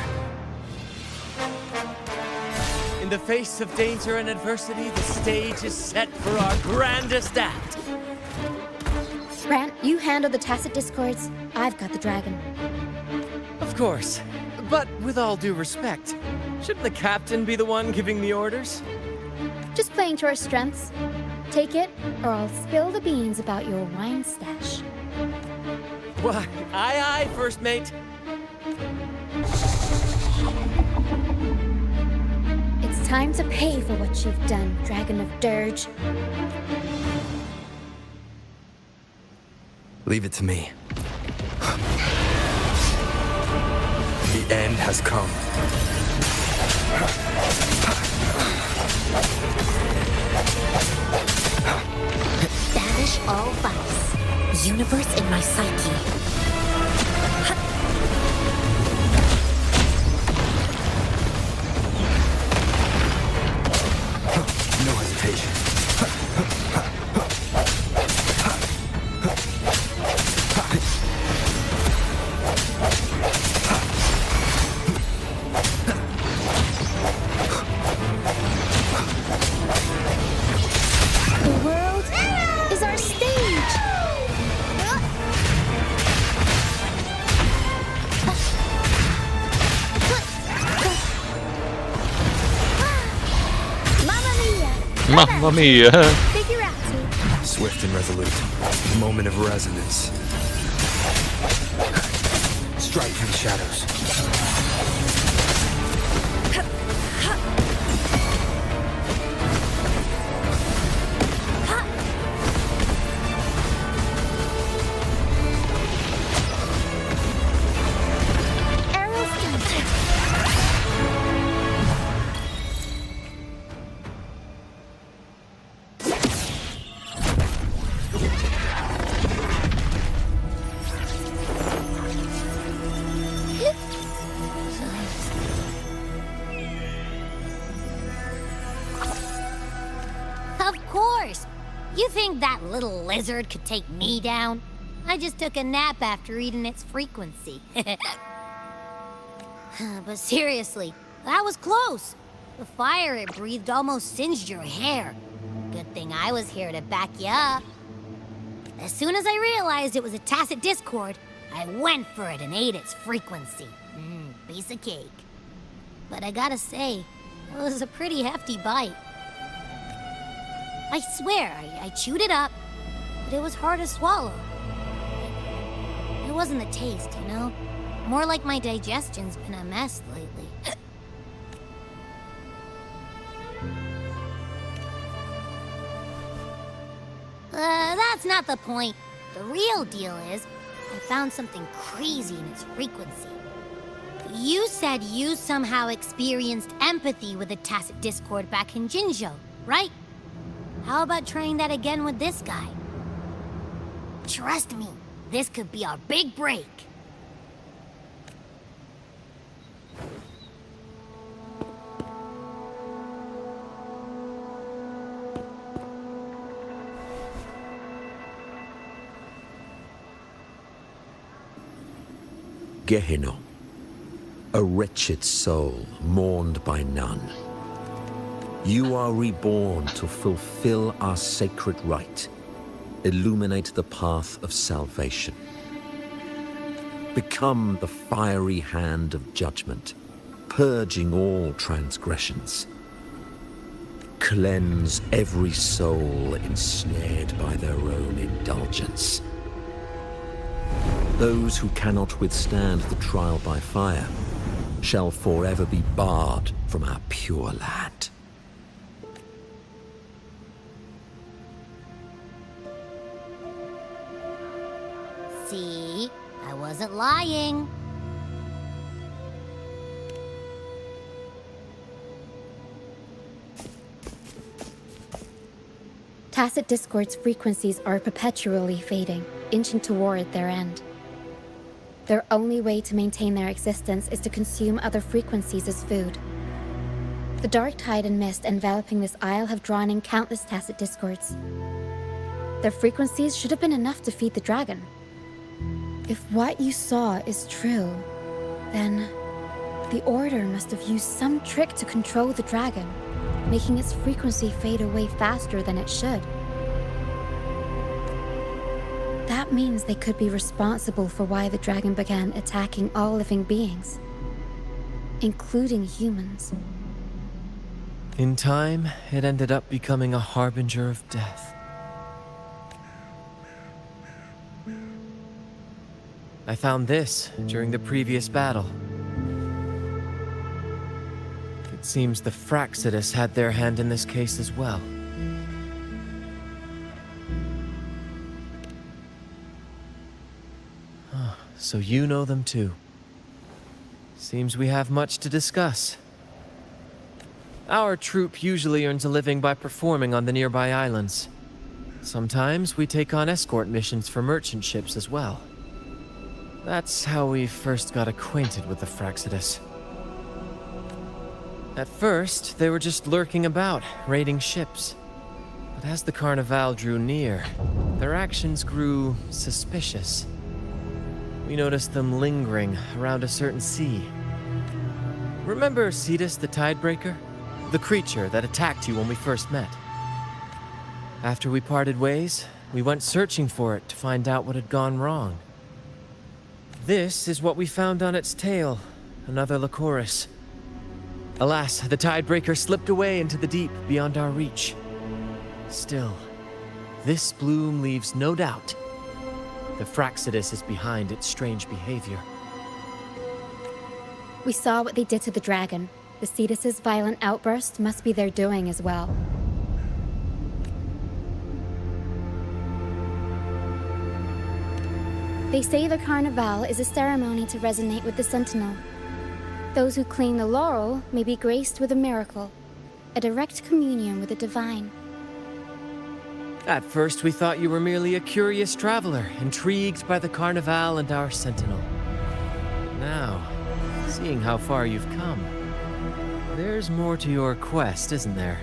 in the face of danger and adversity, the stage is set for our grandest act. Grant, you handle the tacit discords. I've got the dragon. Of course, but with all due respect, shouldn't the captain be the one giving the orders? Just playing to our strengths. Take it, or I'll spill the beans about your wine stash. Why, aye, first mate. It's time to pay for what you've done, Dragon of Dirge. Leave it to me. The end has come. Banish all vice. Universe in my psyche. No hesitation. The world is our stage. Mamma mia! Mamma mia! Figurati! Swift and resolute. Moment of resonance. Strike through the shadows. Arrow feet! course. You think that little lizard could take me down? I just took a nap after eating its frequency. But seriously, that was close. The fire it breathed almost singed your hair. Good thing I was here to back you up. As soon as I realized it was a tacit discord, I went for it and ate its frequency. Piece of cake. But I gotta say, it was a pretty hefty bite. I swear, I chewed it up, but it was hard to swallow. It wasn't the taste, you know? More like my digestion's been a mess lately. That's not the point. The real deal is, I found something crazy in its frequency. You said you somehow experienced empathy with the tacit discord back in Jinzhou, right? How about trying that again with this guy? Trust me, this could be our big break. Gehenna, a wretched soul mourned by none. You are reborn to fulfill our sacred rite, illuminate the path of salvation. Become the fiery hand of judgment, purging all transgressions. Cleanse every soul ensnared by their own indulgence. Those who cannot withstand the trial by fire shall forever be barred from our pure land. See? I wasn't lying. Tacit discord's frequencies are perpetually fading, inching toward their end. Their only way to maintain their existence is to consume other frequencies as food. The dark tide and mist enveloping this isle have drawn in countless tacit discords. Their frequencies should have been enough to feed the dragon. If what you saw is true, then the Order must have used some trick to control the dragon, making its frequency fade away faster than it should. That means they could be responsible for why the dragon began attacking all living beings, including humans. In time, it ended up becoming a harbinger of death. I found this during the previous battle. It seems the Fraxidus had their hand in this case as well. So you know them too. Seems we have much to discuss. Our troupe usually earns a living by performing on the nearby islands. Sometimes we take on escort missions for merchant ships as well. That's how we first got acquainted with the Fraxidus. At first, they were just lurking about, raiding ships. But as the Carnival drew near, their actions grew suspicious. We noticed them lingering around a certain sea. Remember Cetus the Tidebreaker? The creature that attacked you when we first met. After we parted ways, we went searching for it to find out what had gone wrong. This is what we found on its tail, another Lycoris. Alas, the Tidebreaker slipped away into the deep beyond our reach. Still, this bloom leaves no doubt. The Fraxidus is behind its strange behavior. We saw what they did to the dragon. The Cetus's violent outburst must be their doing as well. They say the Carnival is a ceremony to resonate with the Sentinel. Those who claim the laurel may be graced with a miracle, a direct communion with the divine. At first, we thought you were merely a curious traveler, intrigued by the Carnival and our Sentinel. Now, seeing how far you've come, there's more to your quest, isn't there?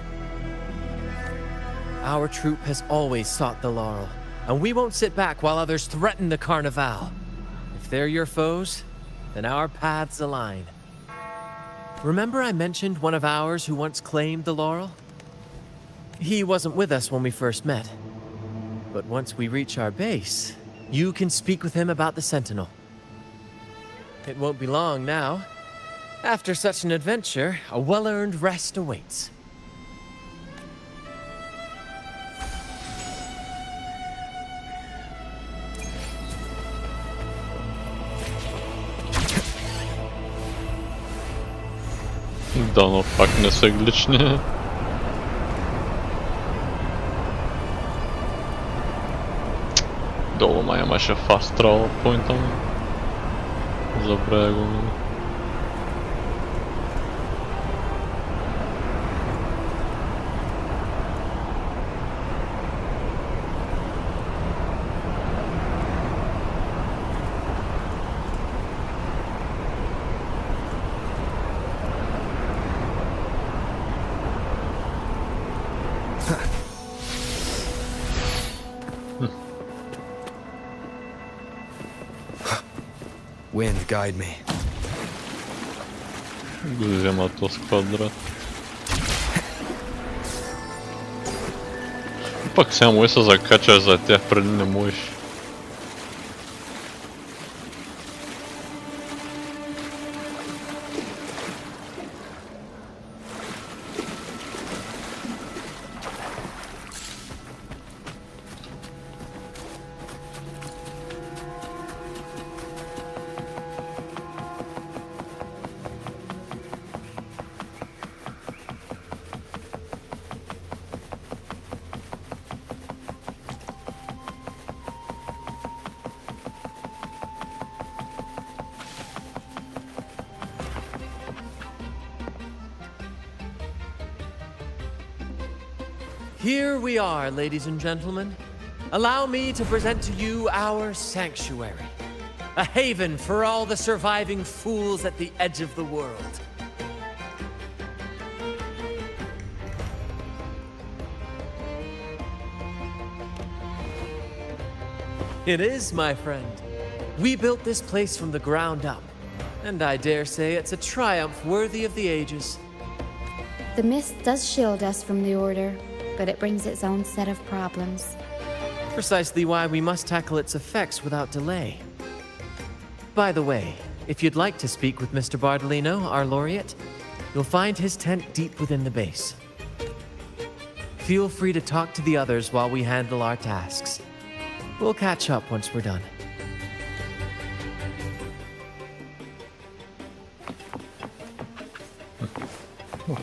Our troop has always sought the laurel, and we won't sit back while others threaten the Carnival. If they're your foes, then our paths align. Remember I mentioned one of ours who once claimed the laurel? He wasn't with us when we first met. But once we reach our base, you can speak with him about the Sentinel. It won't be long now. After such an adventure, a well-earned rest awaits. Дано пак не са глични. Долу май имаше fast travel point-а му. Забравя го ми. Wind, guide me. Го взема този квадрат. Пак сега му се закачаш за тях, преди не можеш. Here we are, ladies and gentlemen. Allow me to present to you our sanctuary. A haven for all the surviving fools at the edge of the world. It is, my friend. We built this place from the ground up, and I dare say it's a triumph worthy of the ages. The mist does shield us from the Order, but it brings its own set of problems. Precisely why we must tackle its effects without delay. By the way, if you'd like to speak with Mr. Bardolino, our laureate, you'll find his tent deep within the base. Feel free to talk to the others while we handle our tasks. We'll catch up once we're done.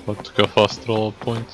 What такъв fast travel point?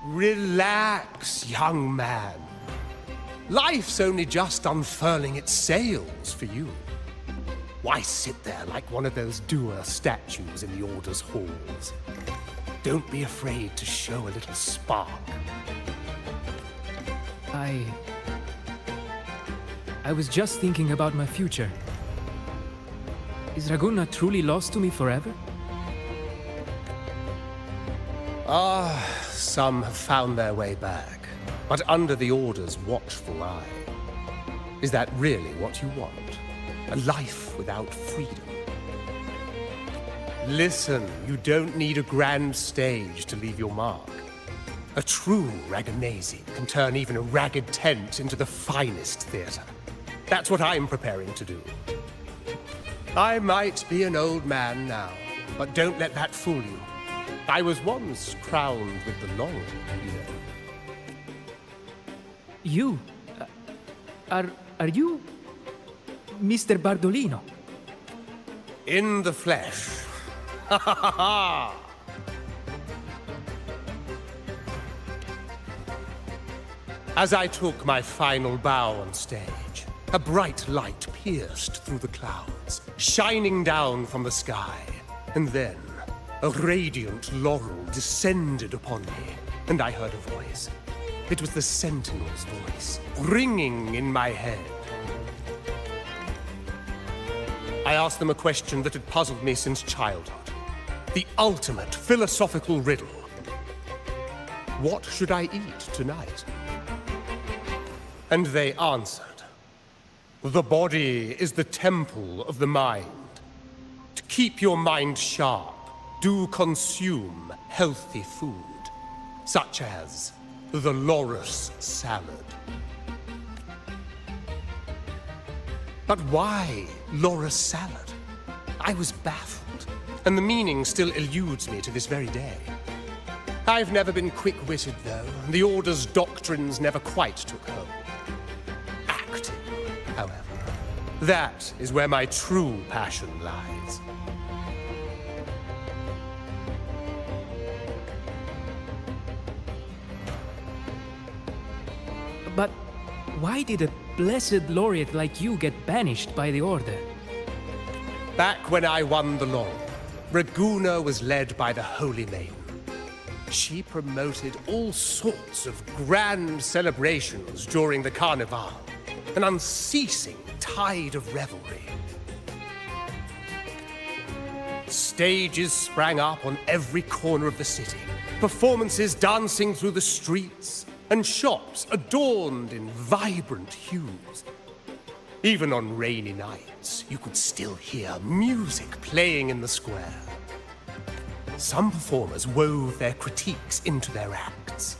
Relax, young man. Life's only just unfurling its sails for you. Why sit there like one of those dour statues in the Order's halls? Don't be afraid to show a little spark. I was just thinking about my future. Is Raguna truly lost to me forever? Some have found their way back, but under the Order's watchful eye. Is that really what you want? A life without freedom? Listen, you don't need a grand stage to leave your mark. A true Ragagnese can turn even a ragged tent into the finest theater. That's what I'm preparing to do. I might be an old man now, But don't let that fool you. I was once crowned with the laurel, you know. You? Are you Mr. Bardolino? In the flesh. Ha ha ha ha! As I took my final bow on stage, a bright light pierced through the clouds, shining down from the sky. And then, a radiant laurel descended upon me, and I heard a voice. It was the Sentinel's voice, ringing in my head. I asked them a question that had puzzled me since childhood. The ultimate philosophical riddle. What should I eat tonight? And they answered. The body is the temple of the mind. To keep your mind sharp, do consume healthy food, such as the loris salad. But why loris salad? I was baffled, and the meaning still eludes me to this very day. I've never been quick-witted, though, and the Order's doctrines never quite took hold. Acting, however, that is where my true passion lies. But why did a blessed laureate like you get banished by the Order? Back when I won the laurel, Raguna was led by the Holy Maiden. She promoted all sorts of grand celebrations during the Carnival, an unceasing tide of revelry. Stages sprang up on every corner of the city, performances dancing through the streets, and shops adorned in vibrant hues. Even on rainy nights, you could still hear music playing in the square. Some performers wove their critiques into their acts.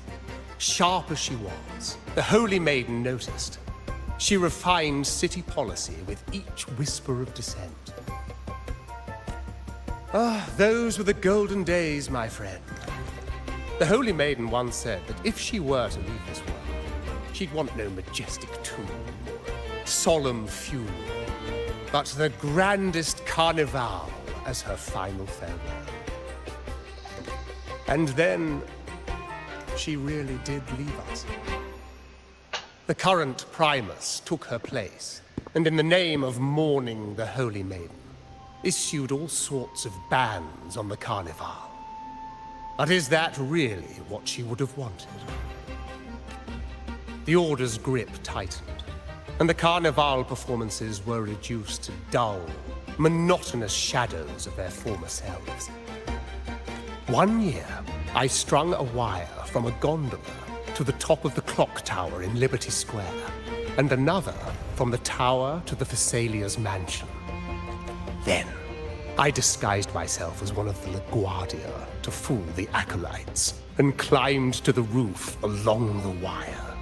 Sharp as she was, the Holy Maiden noticed. She refined city policy with each whisper of dissent. Ah, those were the golden days, my friend. The Holy Maiden once said that if she were to leave this world, she'd want no majestic tomb or solemn funeral, but the grandest carnival as her final farewell. And then, she really did leave us. The current Primus took her place, and in the name of mourning the Holy Maiden, issued all sorts of bans on the Carnival. But is that really what she would have wanted? The Order's grip tightened, and the Carnival performances were reduced to dull, monotonous shadows of their former selves. One year, I strung a wire from a gondola to the top of the clock tower in Liberty Square, and another from the tower to the Thessalia's mansion. Then, I disguised myself as one of the LaGuardia to fool the acolytes, and climbed to the roof along the wire.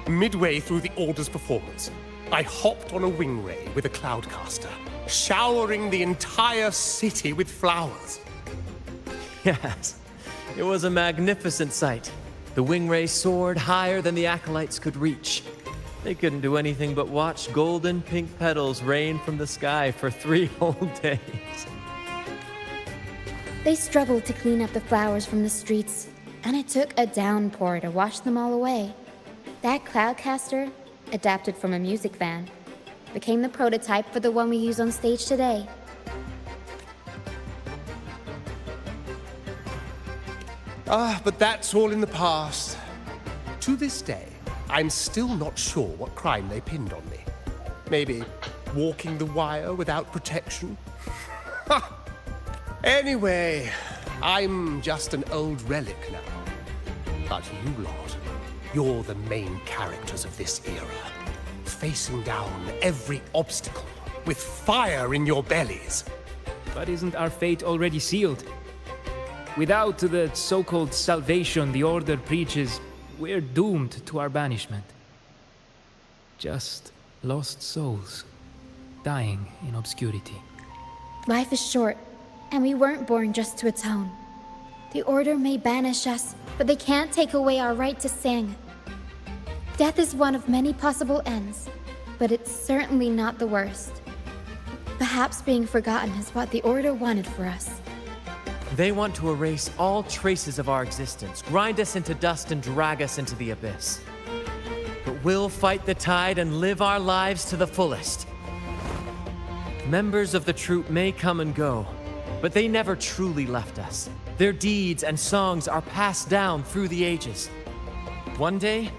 Midway through the Order's performance, I hopped on a wing ray with a cloudcaster, showering the entire city with flowers. Yes, it was a magnificent sight. The wingray soared higher than the acolytes could reach. They couldn't do anything but watch golden pink petals rain from the sky for 3 whole days. They struggled to clean up the flowers from the streets, and it took a downpour to wash them all away. That cloudcaster, adapted from a music van, became the prototype for the one we use on stage today. Ah, but that's all in the past. To this day, I'm still not sure what crime they pinned on me. Maybe walking the wire without protection? Anyway, I'm just an old relic now. But you lot, you're the main characters of this era, facing down every obstacle with fire in your bellies. But isn't our fate already sealed? Without the so-called salvation the Order preaches, we're doomed to our banishment. Just lost souls, dying in obscurity. Life is short, And we weren't born just to atone. The Order may banish us, but they can't take away our right to sing. Death is one of many possible ends, but it's certainly not the worst. Perhaps being forgotten is what the Order wanted for us. They want to erase all traces of our existence, grind us into dust and drag us into the abyss. But we'll fight the tide and live our lives to the fullest. Members of the troupe may come and go, but they never truly left us. Their deeds and songs are passed down through the ages. One day,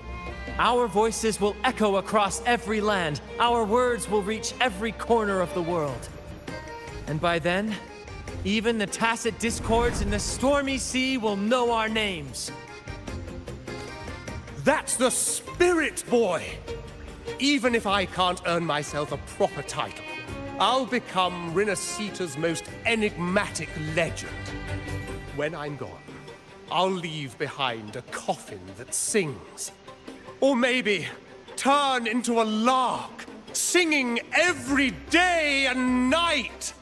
our voices will echo across every land. Our words will reach every corner of the world. And by then, even the tacit discords in the stormy sea will know our names. That's the spirit, boy! Even if I can't earn myself a proper title, I'll become Rinasita's most enigmatic legend. When I'm gone, I'll leave behind a coffin that sings. Or maybe turn into a lark, singing every day and night!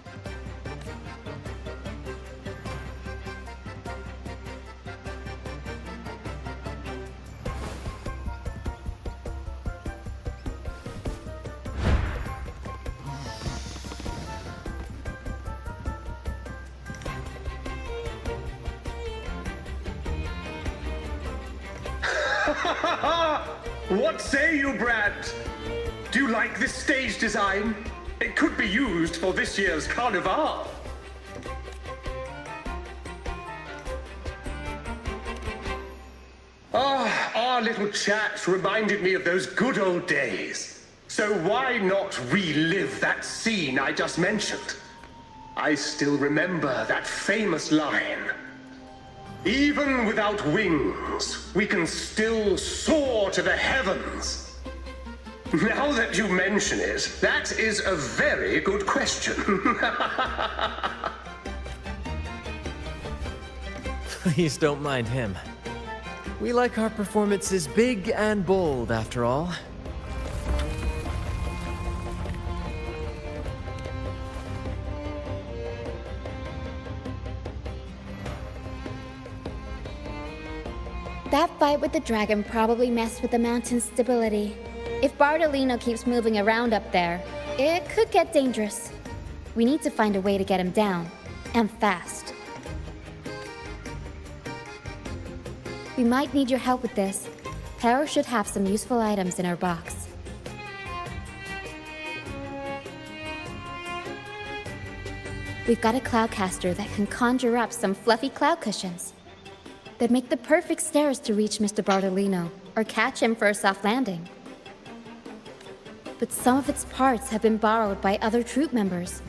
What say you, Brad? Do you like this stage design? It could be used for this year's carnival. Our little chat reminded me of those good old days. So why not relive that scene I just mentioned? I still remember that famous line. Even without wings, we can still soar to the heavens. Now that you mention it, that is a very good question. Please don't mind him. We like our performances big and bold, after all. That fight with the dragon probably messed with the mountain's stability. If Bartolino keeps moving around up there, it could get dangerous. We need to find a way to get him down, and fast. We might need your help with this. Pero should have some useful items in her box. We've got a cloudcaster that can conjure up some fluffy cloud cushions. They'd make the perfect stairs to reach Mr. Bartolino, or catch him for a soft landing. But some of its parts have been borrowed by other troop members.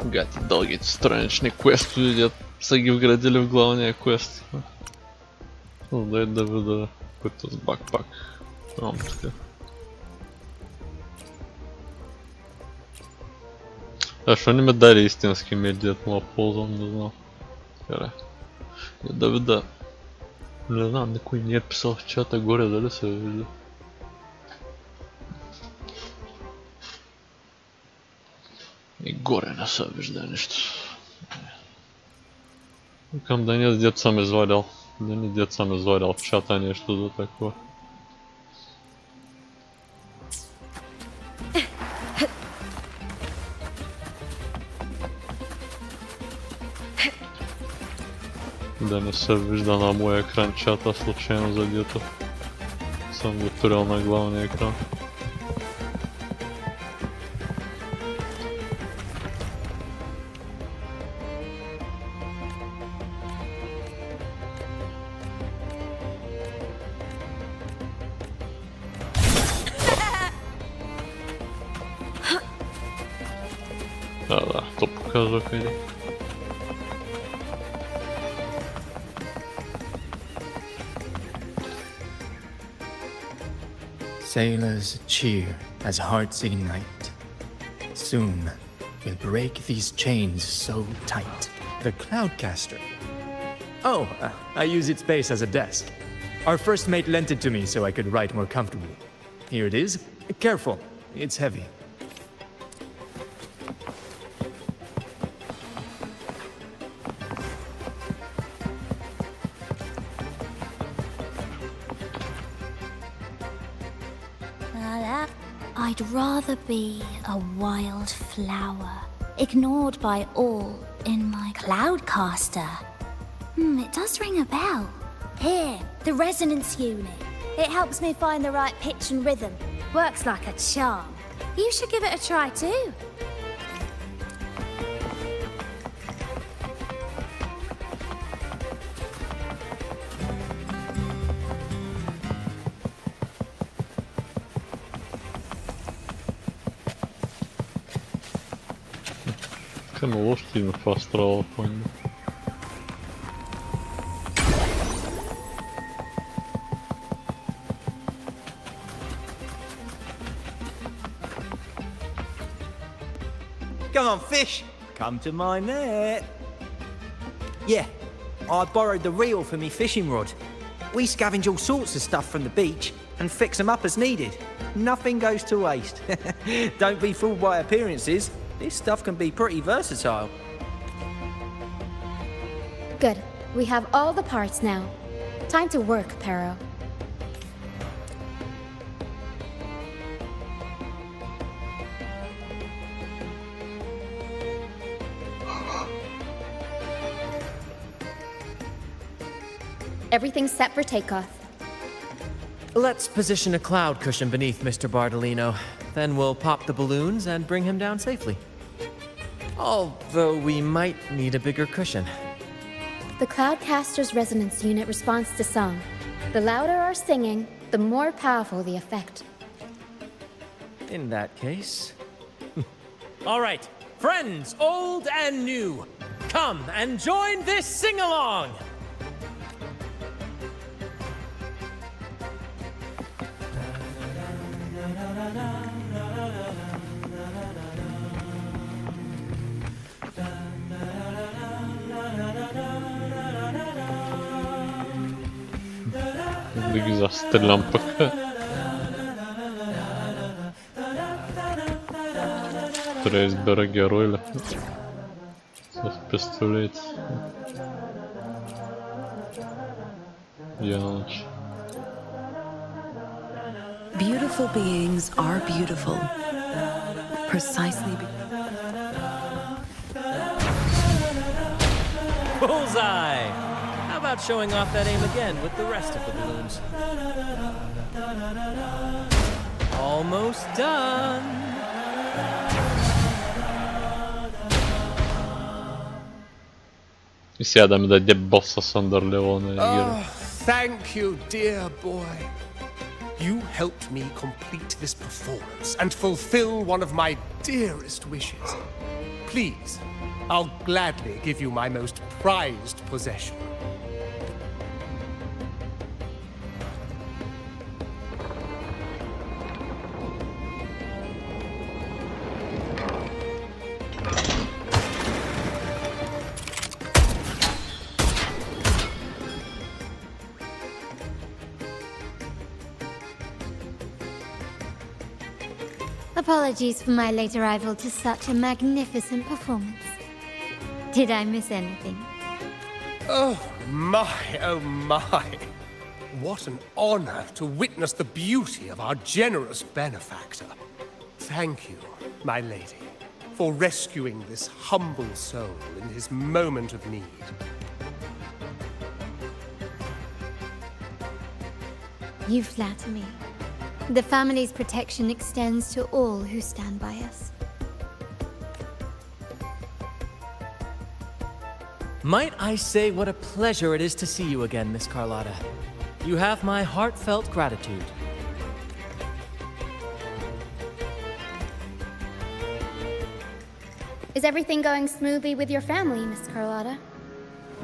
Гати, дългите странични квестове, дет са ги вградили в главния квест. Дай да видя който с бакпак. Там така. Защо не ме даде истински медият, му ползвам, не знам. Кара. Да видя. Не знам, никой не е писал в чата горе, дали се вижда. И горе не се вижда нищо. Викам да не дет съм извадил. Да не дет съм извадил в чата нещо за такова. Да не се вижда на моя екран чата случайно задето съм го турил на главния екран. Да, то показва къде. Sailors cheer as hearts ignite. Soon, we'll break these chains so tight. The Cloudcaster. Oh, I use its base as a desk. Our first mate lent it to me so I could ride more comfortably. Here it is. Careful, it's heavy. I'd rather be a wild flower, ignored by all in my cloudcaster. It does ring a bell. Here, the resonance unit. It helps me find the right pitch and rhythm. Works like a charm. You should give it a try too. Kan lošti me fast roll point. Come on, fish! Come to my net. Yeah, I borrowed the reel for me fishing rod. We scavenge all sorts of stuff from the beach and fix them up as needed. Nothing goes to waste. Don't be fooled by appearances. This stuff can be pretty versatile. Good. We have all the parts now. Time to work, Pero. Everything's set for takeoff. Let's position a cloud cushion beneath Mr. Bardolino. Then we'll pop the balloons and bring him down safely. Although we might need a bigger cushion. The Cloudcaster's resonance unit responds to song. The louder our singing, the more powerful the effect. In that case... All right, friends, old and new, come and join this sing-along! Да ги застрелям пък. Трябва да избера герой ли? С пистолет. Яноч. Beautiful beings are beautiful. Precisely Bullseye! How about showing off that aim again with the rest of the balloons? Almost done! И сега да ми даде боса Съндърлево на героя. Thank you, dear boy. You helped me complete this performance and fulfill one of my dearest wishes. Please, I'll gladly give you my most prized possession. Apologies for my late arrival to such a magnificent performance. Did I miss anything? Oh my. What an honor to witness the beauty of our generous benefactor. Thank you, my lady, for rescuing this humble soul in his moment of need. You flatter me. The family's protection extends to all who stand by us. Might I say what a pleasure it is to see you again, Miss Carlotta. You have my heartfelt gratitude. Is everything going smoothly with your family, Miss Carlotta?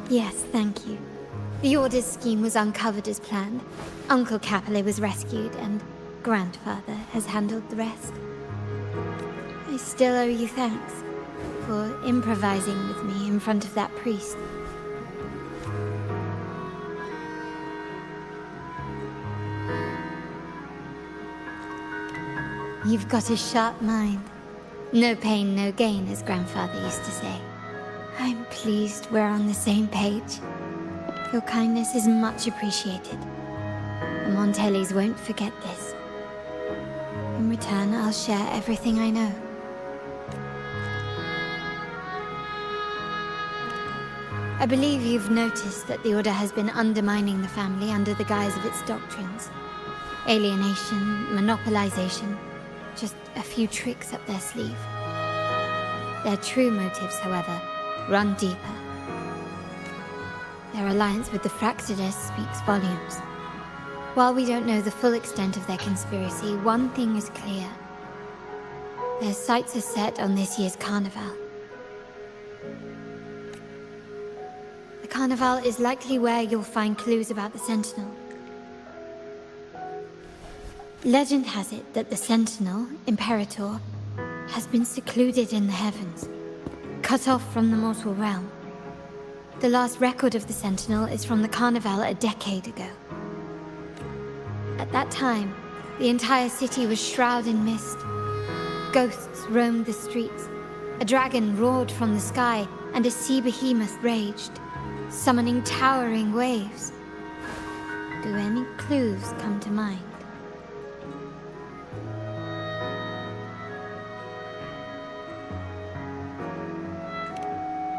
Yes, thank you. The Order's scheme was uncovered as planned. Uncle Capilet was rescued, and Grandfather has handled the rest. I still owe you thanks for improvising with me in front of that priest. You've got a sharp mind. No pain, no gain, as Grandfather used to say. I'm pleased we're on the same page. Your kindness is much appreciated. The Montellis won't forget this. In return, I'll share everything I know. I believe you've noticed that the Order has been undermining the family under the guise of its doctrines. Alienation, monopolization, just a few tricks up their sleeve. Their true motives, however, run deeper. Their alliance with the Fraxidus speaks volumes. While we don't know the full extent of their conspiracy, one thing is clear. Their sights are set on this year's carnival. The carnival is likely where you'll find clues about the Sentinel. Legend has it that the Sentinel, Imperator, has been secluded in the heavens, cut off from the mortal realm. The last record of the Sentinel is from the carnival a decade ago. At that time, the entire city was shrouded in mist. Ghosts roamed the streets. A dragon roared from the sky, and a sea behemoth raged, summoning towering waves. Do any clues come to mind?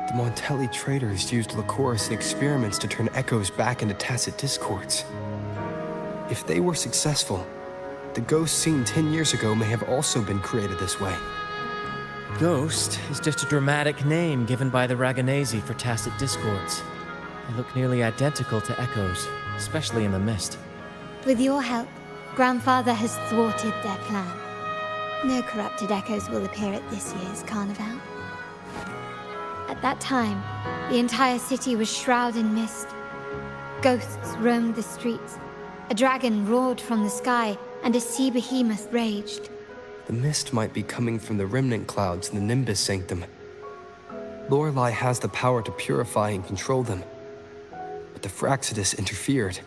The Montelli traders used Lycoris in experiments to turn echoes back into tacit discords. If they were successful, the ghost seen 10 years ago may have also been created this way. Ghost is just a dramatic name given by the Raganesi for tacit discords. They look nearly identical to echoes, especially in the mist. With your help, Grandfather has thwarted their plan. No corrupted echoes will appear at this year's carnival. At that time, the entire city was shrouded in mist. Ghosts roamed the streets. A dragon roared from the sky, and a sea behemoth raged. The mist might be coming from the remnant clouds in the Nimbus Sanctum. Lorelei has the power to purify and control them, but the Fraxidus interfered.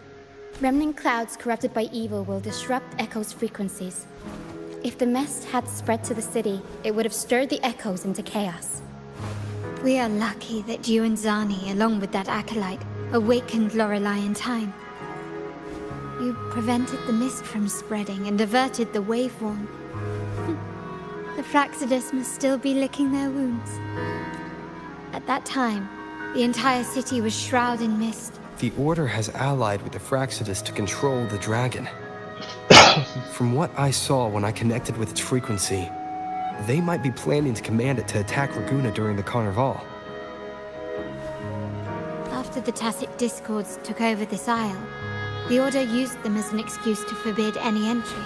Remnant clouds corrupted by evil will disrupt Echo's frequencies. If the mist had spread to the city, it would have stirred the Echoes into chaos. We are lucky that you and Zani, along with that acolyte, awakened Lorelei in time. You prevented the mist from spreading and averted the waveworn. The Fraxidus must still be licking their wounds. At that time, the entire city was shrouded in mist. The Order has allied with the Fraxidus to control the dragon. From what I saw when I connected with its frequency, they might be planning to command it to attack Raguna during the Carnival. After the tacit discords took over this isle, the Order used them as an excuse to forbid any entry.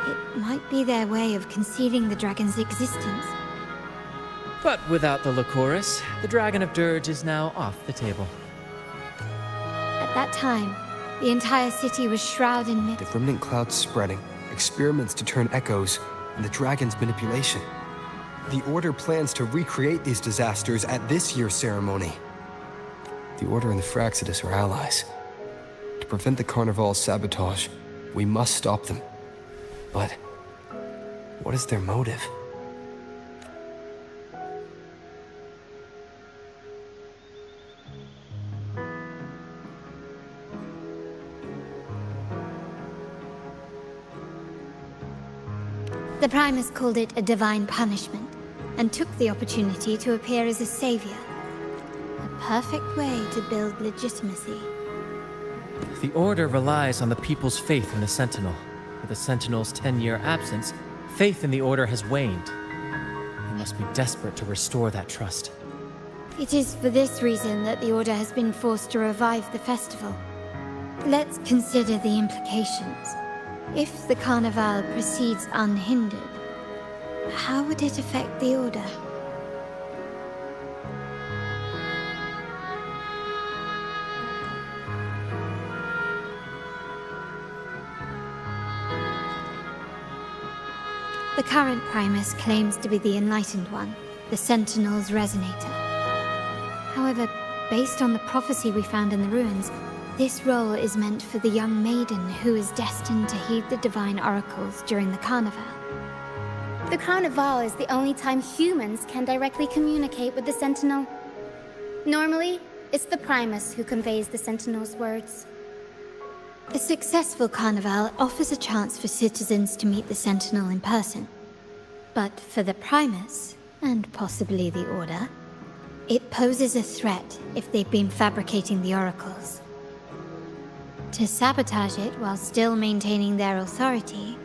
It might be their way of concealing the dragon's existence. But without the Lycoris, the Dragon of Dirge is now off the table. At that time, the entire city was shrouded in mist. The remnant clouds spreading, experiments to turn echoes, and the dragon's manipulation. The Order plans to recreate these disasters at this year's ceremony. The Order and the Fraxidus are allies. To prevent the Carnival's sabotage, we must stop them. But what is their motive? The Primus called it a divine punishment, and took the opportunity to appear as a savior. A perfect way to build legitimacy. The Order relies on the people's faith in the Sentinel. With the Sentinel's 10-year absence, faith in the Order has waned. They must be desperate to restore that trust. It is for this reason that the Order has been forced to revive the festival. Let's consider the implications. If the Carnival proceeds unhindered, how would it affect the Order? The current Primus claims to be the Enlightened One, the Sentinel's Resonator. However, based on the prophecy we found in the ruins, This role is meant for the young maiden who is destined to heed the divine oracles during the Carnival. The Carnival is the only time humans can directly communicate with the Sentinel. Normally, it's the Primus who conveys the Sentinel's words. A successful Carnival offers a chance for citizens to meet the Sentinel in person. But for the Primus, and possibly the Order, it poses a threat if they've been fabricating the oracles. To sabotage it while still maintaining their authority,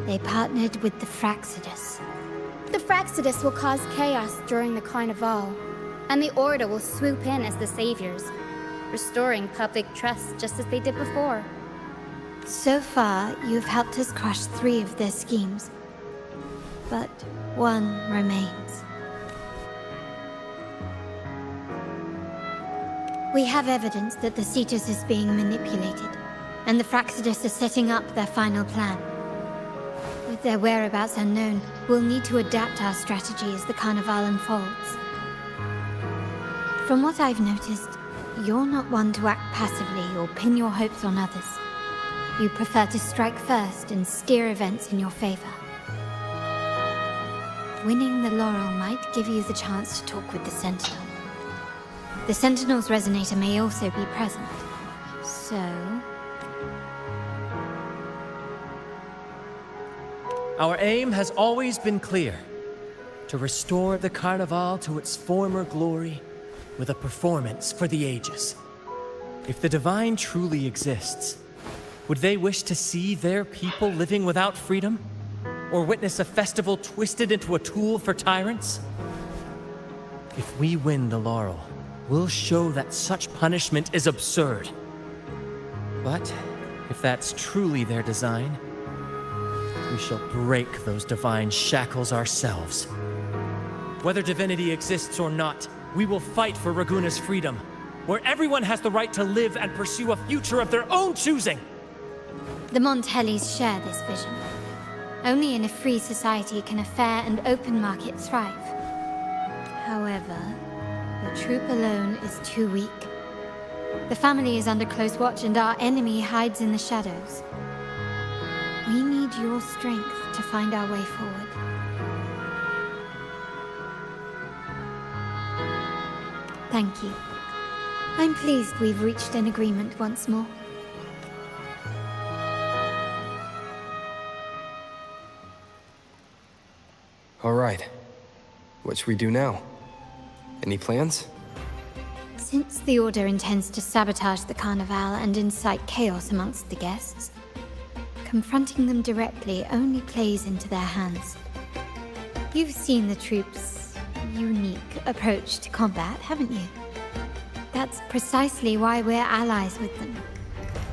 they partnered with the Fraxidus. The Fraxidus will cause chaos during the Carnival, and the Order will swoop in as the saviors, restoring public trust just as they did before. So far, you've helped us crush 3 of their schemes, but one remains. We have evidence that the Cetus is being manipulated, and the Fraxidus are setting up their final plan. With their whereabouts unknown, we'll need to adapt our strategy as the Carnival unfolds. From what I've noticed, you're not one to act passively or pin your hopes on others. You prefer to strike first and steer events in your favor. Winning the laurel might give you the chance to talk with the Sentinel. The Sentinel's resonator may also be present, so... Our aim has always been clear: to restore the Carnival to its former glory with a performance for the ages. If the Divine truly exists, would they wish to see their people living without freedom? Or witness a festival twisted into a tool for tyrants? If we win the laurel, we'll show that such punishment is absurd. But if that's truly their design, we shall break those divine shackles ourselves. Whether divinity exists or not, we will fight for Raguna's freedom, where everyone has the right to live and pursue a future of their own choosing. The Montellis share this vision. Only in a free society can a fair and open market thrive. However, the troop alone is too weak. The family is under close watch and our enemy hides in the shadows. We need your strength to find our way forward. Thank you. I'm pleased we've reached an agreement once more. All right. What should we do now? Any plans? Since the Order intends to sabotage the Carnival and incite chaos amongst the guests, confronting them directly only plays into their hands. You've seen the troops' unique approach to combat, haven't you? That's precisely why we're allies with them.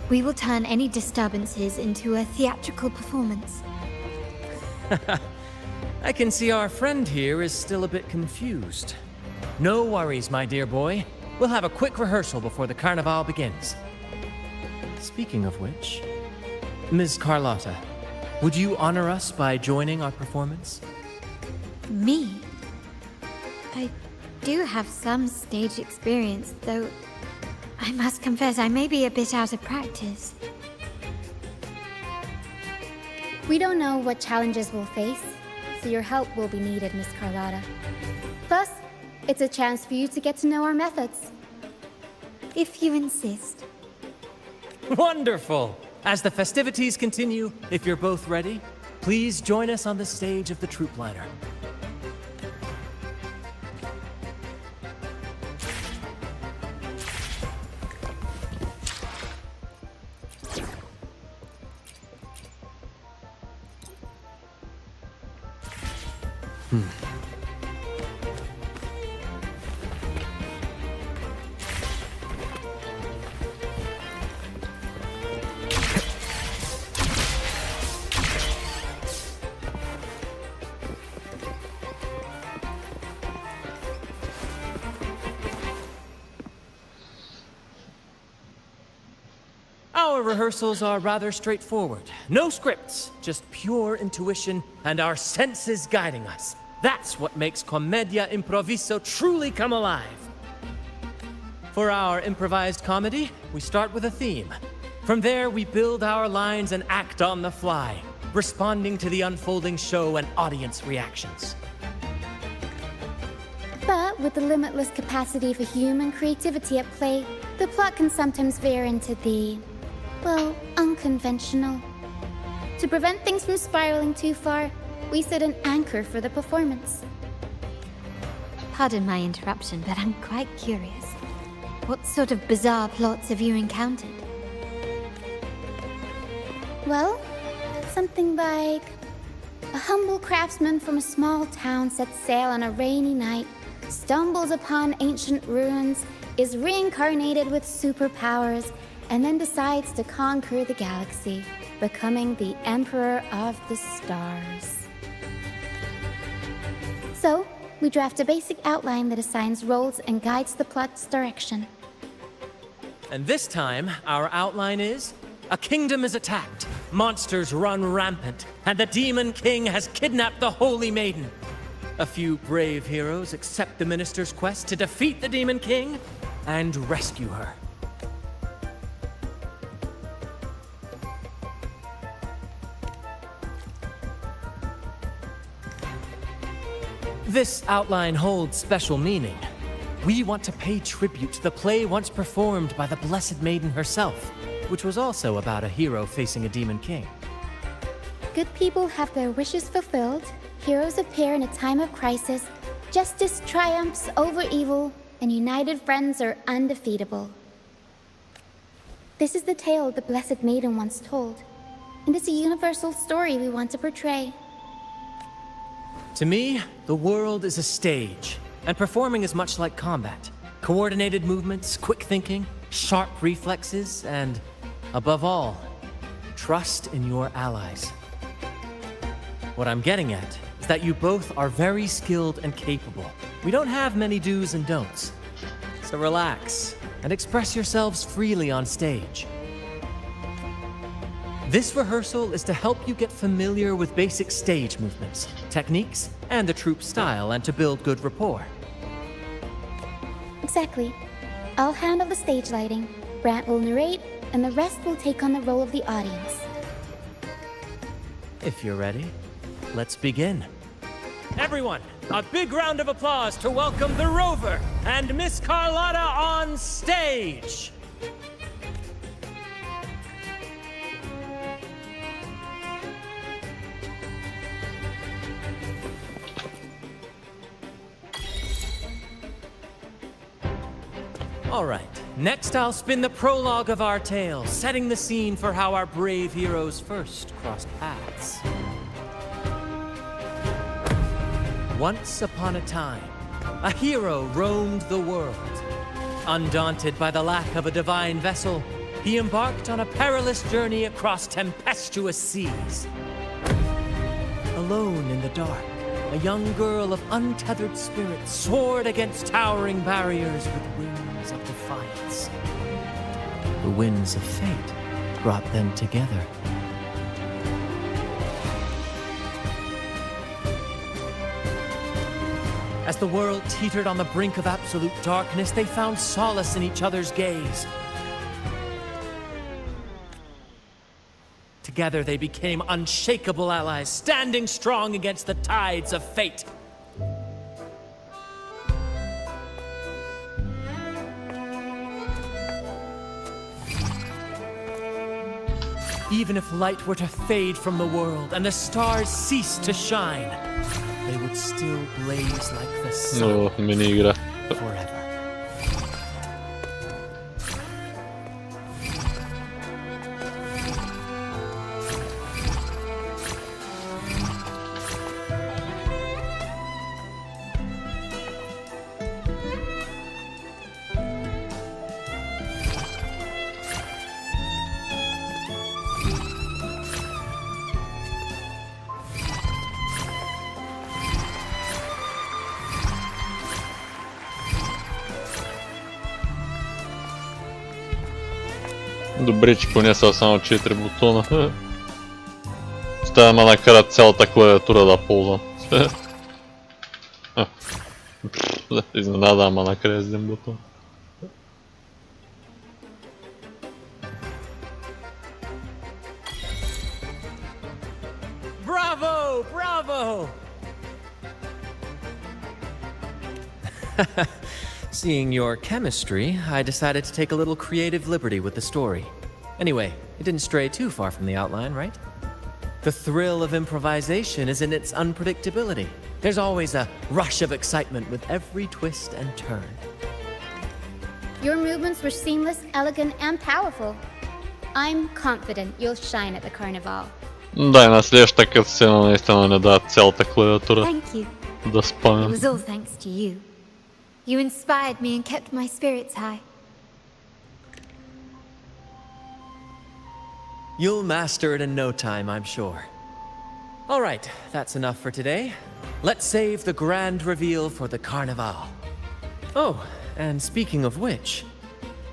We will turn any disturbances into a theatrical performance. I can see our friend here is still a bit confused. No worries, my dear boy. We'll have a quick rehearsal before the Carnival begins. Speaking of which, Ms. Carlotta, would you honor us by joining our performance? Me? I do have some stage experience, though I must confess I may be a bit out of practice. We don't know what challenges we'll face, so your help will be needed, Miss Carlotta. Plus, it's a chance for you to get to know our methods. If you insist. Wonderful! As the festivities continue, if you're both ready, please join us on the stage of the troop liner. Our rehearsals are rather straightforward. No scripts, just pure intuition and our senses guiding us. That's what makes Commedia Improviso truly come alive. For our improvised comedy, we start with a theme. From there, we build our lines and act on the fly, responding to the unfolding show and audience reactions. But with the limitless capacity for human creativity at play, the plot can sometimes veer into the, well, unconventional. To prevent things from spiraling too far, we set an anchor for the performance. Pardon my interruption, but I'm quite curious. What sort of bizarre plots have you encountered? Well, something like a humble craftsman from a small town sets sail on a rainy night, stumbles upon ancient ruins, is reincarnated with superpowers, and then decides to conquer the galaxy, becoming the Emperor of the Stars. So, we draft a basic outline that assigns roles and guides the plot's direction. And this time, our outline is: a kingdom is attacked, monsters run rampant, and the Demon King has kidnapped the Holy Maiden. A few brave heroes accept the minister's quest to defeat the Demon King and rescue her. This outline holds special meaning. We want to pay tribute to the play once performed by the Blessed Maiden herself, which was also about a hero facing a Demon King. Good people have their wishes fulfilled, heroes appear in a time of crisis, justice triumphs over evil, and united friends are undefeatable. This is the tale the Blessed Maiden once told, and it's a universal story we want to portray. To me, the world is a stage, and performing is much like combat. Coordinated movements, quick thinking, sharp reflexes, and, above all, trust in your allies. What I'm getting at is that you both are very skilled and capable. We don't have many do's and don'ts. So relax and express yourselves freely on stage. This rehearsal is to help you get familiar with basic stage movements, techniques, and the troupe style, and to build good rapport. Exactly. I'll handle the stage lighting, Brant will narrate, and the rest will take on the role of the audience. If you're ready, let's begin. Everyone, a big round of applause to welcome the Rover and Miss Carlotta on stage! All right, next I'll spin the prologue of our tale, setting the scene for how our brave heroes first crossed paths. Once upon a time, a hero roamed the world. Undaunted by the lack of a divine vessel, he embarked on a perilous journey across tempestuous seas. Alone in the dark, a young girl of untethered spirit soared against towering barriers with wings of defiance. The winds of fate brought them together. As the world teetered on the brink of absolute darkness, they found solace in each other's gaze. Together they became unshakable allies, standing strong against the tides of fate. Even if light were to fade from the world and the stars cease to shine, they would still blaze like the sun forever. Добре, че поне са само 4 бутона. Ще ама накара цялата клавиатура да ползвам. Изненада, ама накрая с един бутон. Bravo! Bravo! Seeing your chemistry, I decided to take a little creative liberty with the story. Anyway, it didn't stray too far from the outline, right? The thrill of improvisation is in its unpredictability. There's always a rush of excitement with every twist and turn. Your movements were seamless, elegant, and powerful. I'm confident you'll shine at the carnival. Да, и на следващата кътсцена наистина не дадат цялата клавиатура Thank you. да It спомням. was all thanks to you. You inspired me and kept my spirits high. You'll master it in no time, I'm sure. All right, that's enough for today. Let's save the grand reveal for the carnival. Oh, and speaking of which,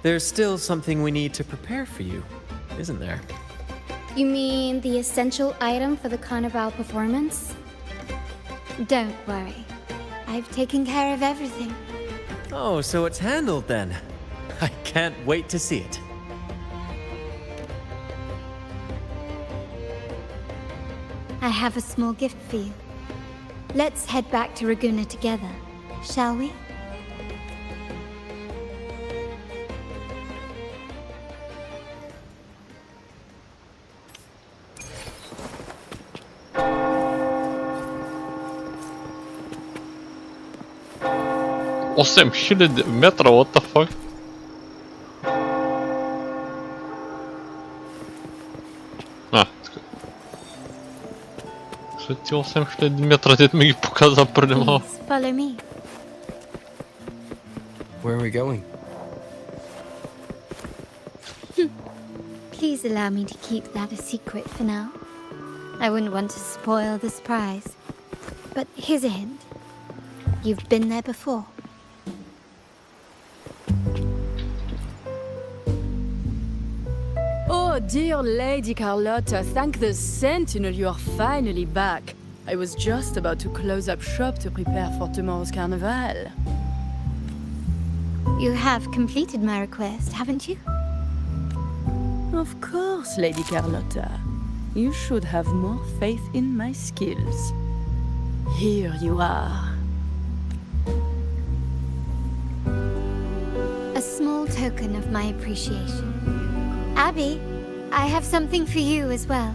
there's still something we need to prepare for you, isn't there? You mean the essential item for the carnival performance? Don't worry. I've taken care of everything. Oh, so it's handled then. I can't wait to see it. I have a small gift for you. Let's head back to Raguna together, shall we? Осем хиляди метра, what the fuck? След ти 8000 метра, дед ми ги показа преди малко. Please follow me. Where are we going? Please allow me to keep that a secret for now. I wouldn't want to spoil the surprise. But here's a hint. You've been there before. Oh, dear Lady Carlotta, thank the Sentinel you are finally back. I was just about to close up shop to prepare for tomorrow's carnival. You have completed my request, haven't you? Of course, Lady Carlotta. You should have more faith in my skills. Here you are. A small token of my appreciation. Abby, I have something for you as well.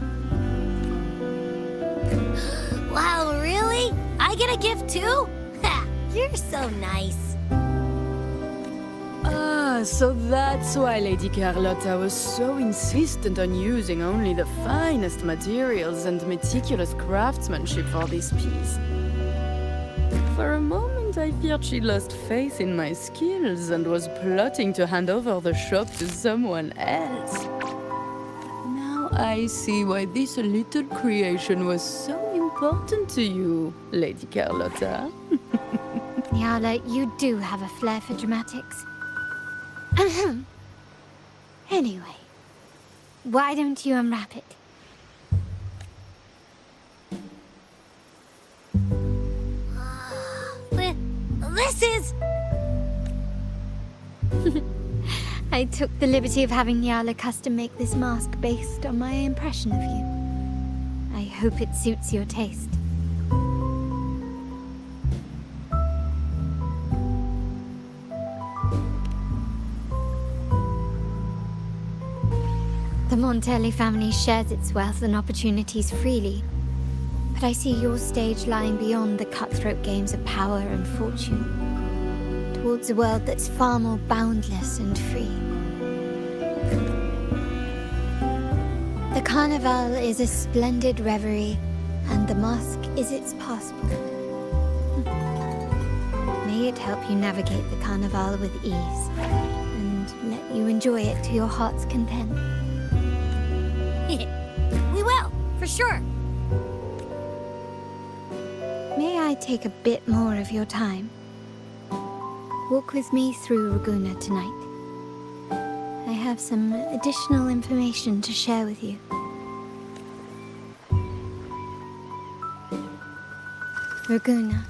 Wow, really? I get a gift too? Ha! You're so nice. Ah, so that's why Lady Carlotta was so insistent on using only the finest materials and meticulous craftsmanship for this piece. For a moment, I feared she lost faith in my skills and was plotting to hand over the shop to someone else. Now I see why this little creation was so important to you, Lady Carlotta. Nyala, you do have a flair for dramatics. Anyway, why don't you unwrap it? This is... I took the liberty of having Nyala custom make this mask based on my impression of you. I hope it suits your taste. The Montelli family shares its wealth and opportunities freely, but I see your stage lying beyond the cutthroat games of power and fortune, towards a world that's far more boundless and free. The carnival is a splendid reverie, and the mask is its passport. May it help you navigate the carnival with ease, and let you enjoy it to your heart's content. We will, for sure. May I take a bit more of your time? Walk with me through Raguna tonight. I have some additional information to share with you. Raguna.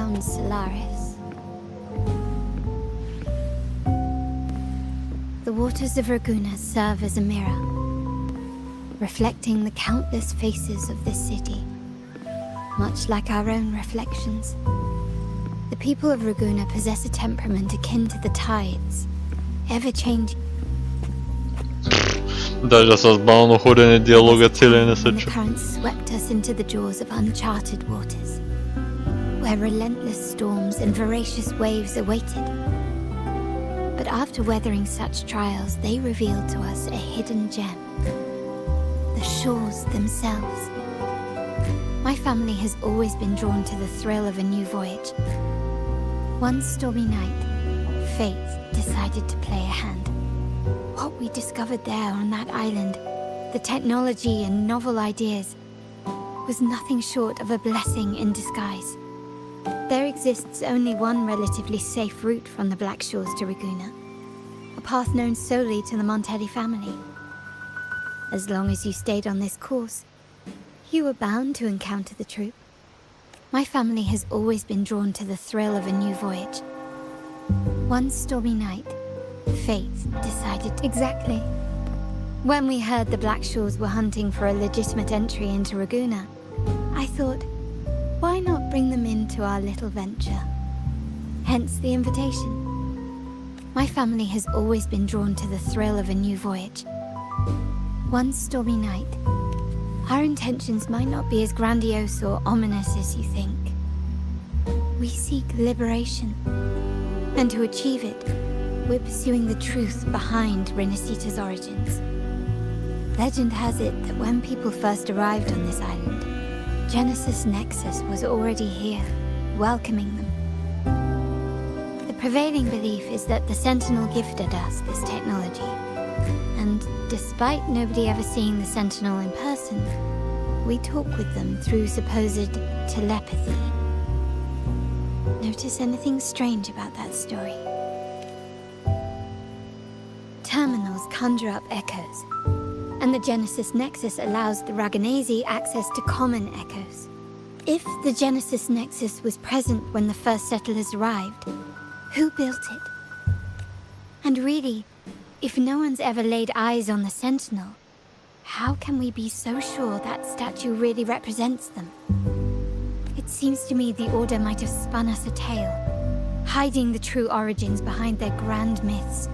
around Solaris. The waters of Raguna serve as a mirror, reflecting the countless faces of this city, much like our own reflections. The people of Raguna possess a temperament akin to the tides, ever-changing. Даже с бавно ходене диалога целия не се The чу. currents swept us into the jaws of uncharted waters, where relentless storms and voracious waves awaited. But after weathering such trials, they revealed to us a hidden gem, the shores themselves. My family has always been drawn to the thrill of a new voyage. One stormy night, fate decided to play a hand. What we discovered there on that island, the technology and novel ideas, was nothing short of a blessing in disguise. There exists only one relatively safe route from the Black Shores to Raguna, a path known solely to the Montelli family. As long as you stayed on this course, you were bound to encounter the troop. My family has always been drawn to the thrill of a new voyage. One stormy night, fate decided exactly. When we heard the Black Shores were hunting for a legitimate entry into Raguna, I thought, why not bring them into our little venture? Hence the invitation. My family has always been drawn to the thrill of a new voyage. One stormy night, our intentions might not be as grandiose or ominous as you think. We seek liberation, and to achieve it, we're pursuing the truth behind Renacita's origins. Legend has it that when people first arrived on this island, Genesis Nexus was already here, welcoming them. The prevailing belief is that the Sentinel gifted us this technology, and despite nobody ever seeing the Sentinel in person, we talk with them through supposed telepathy. Notice anything strange about that story? Terminals conjure up echoes, and the Genesis Nexus allows the Raganese access to common echoes. If the Genesis Nexus was present when the first settlers arrived, who built it? And really, if no one's ever laid eyes on the Sentinel, how can we be so sure that statue really represents them? It seems to me the Order might have spun us a tale, hiding the true origins behind their grand myths.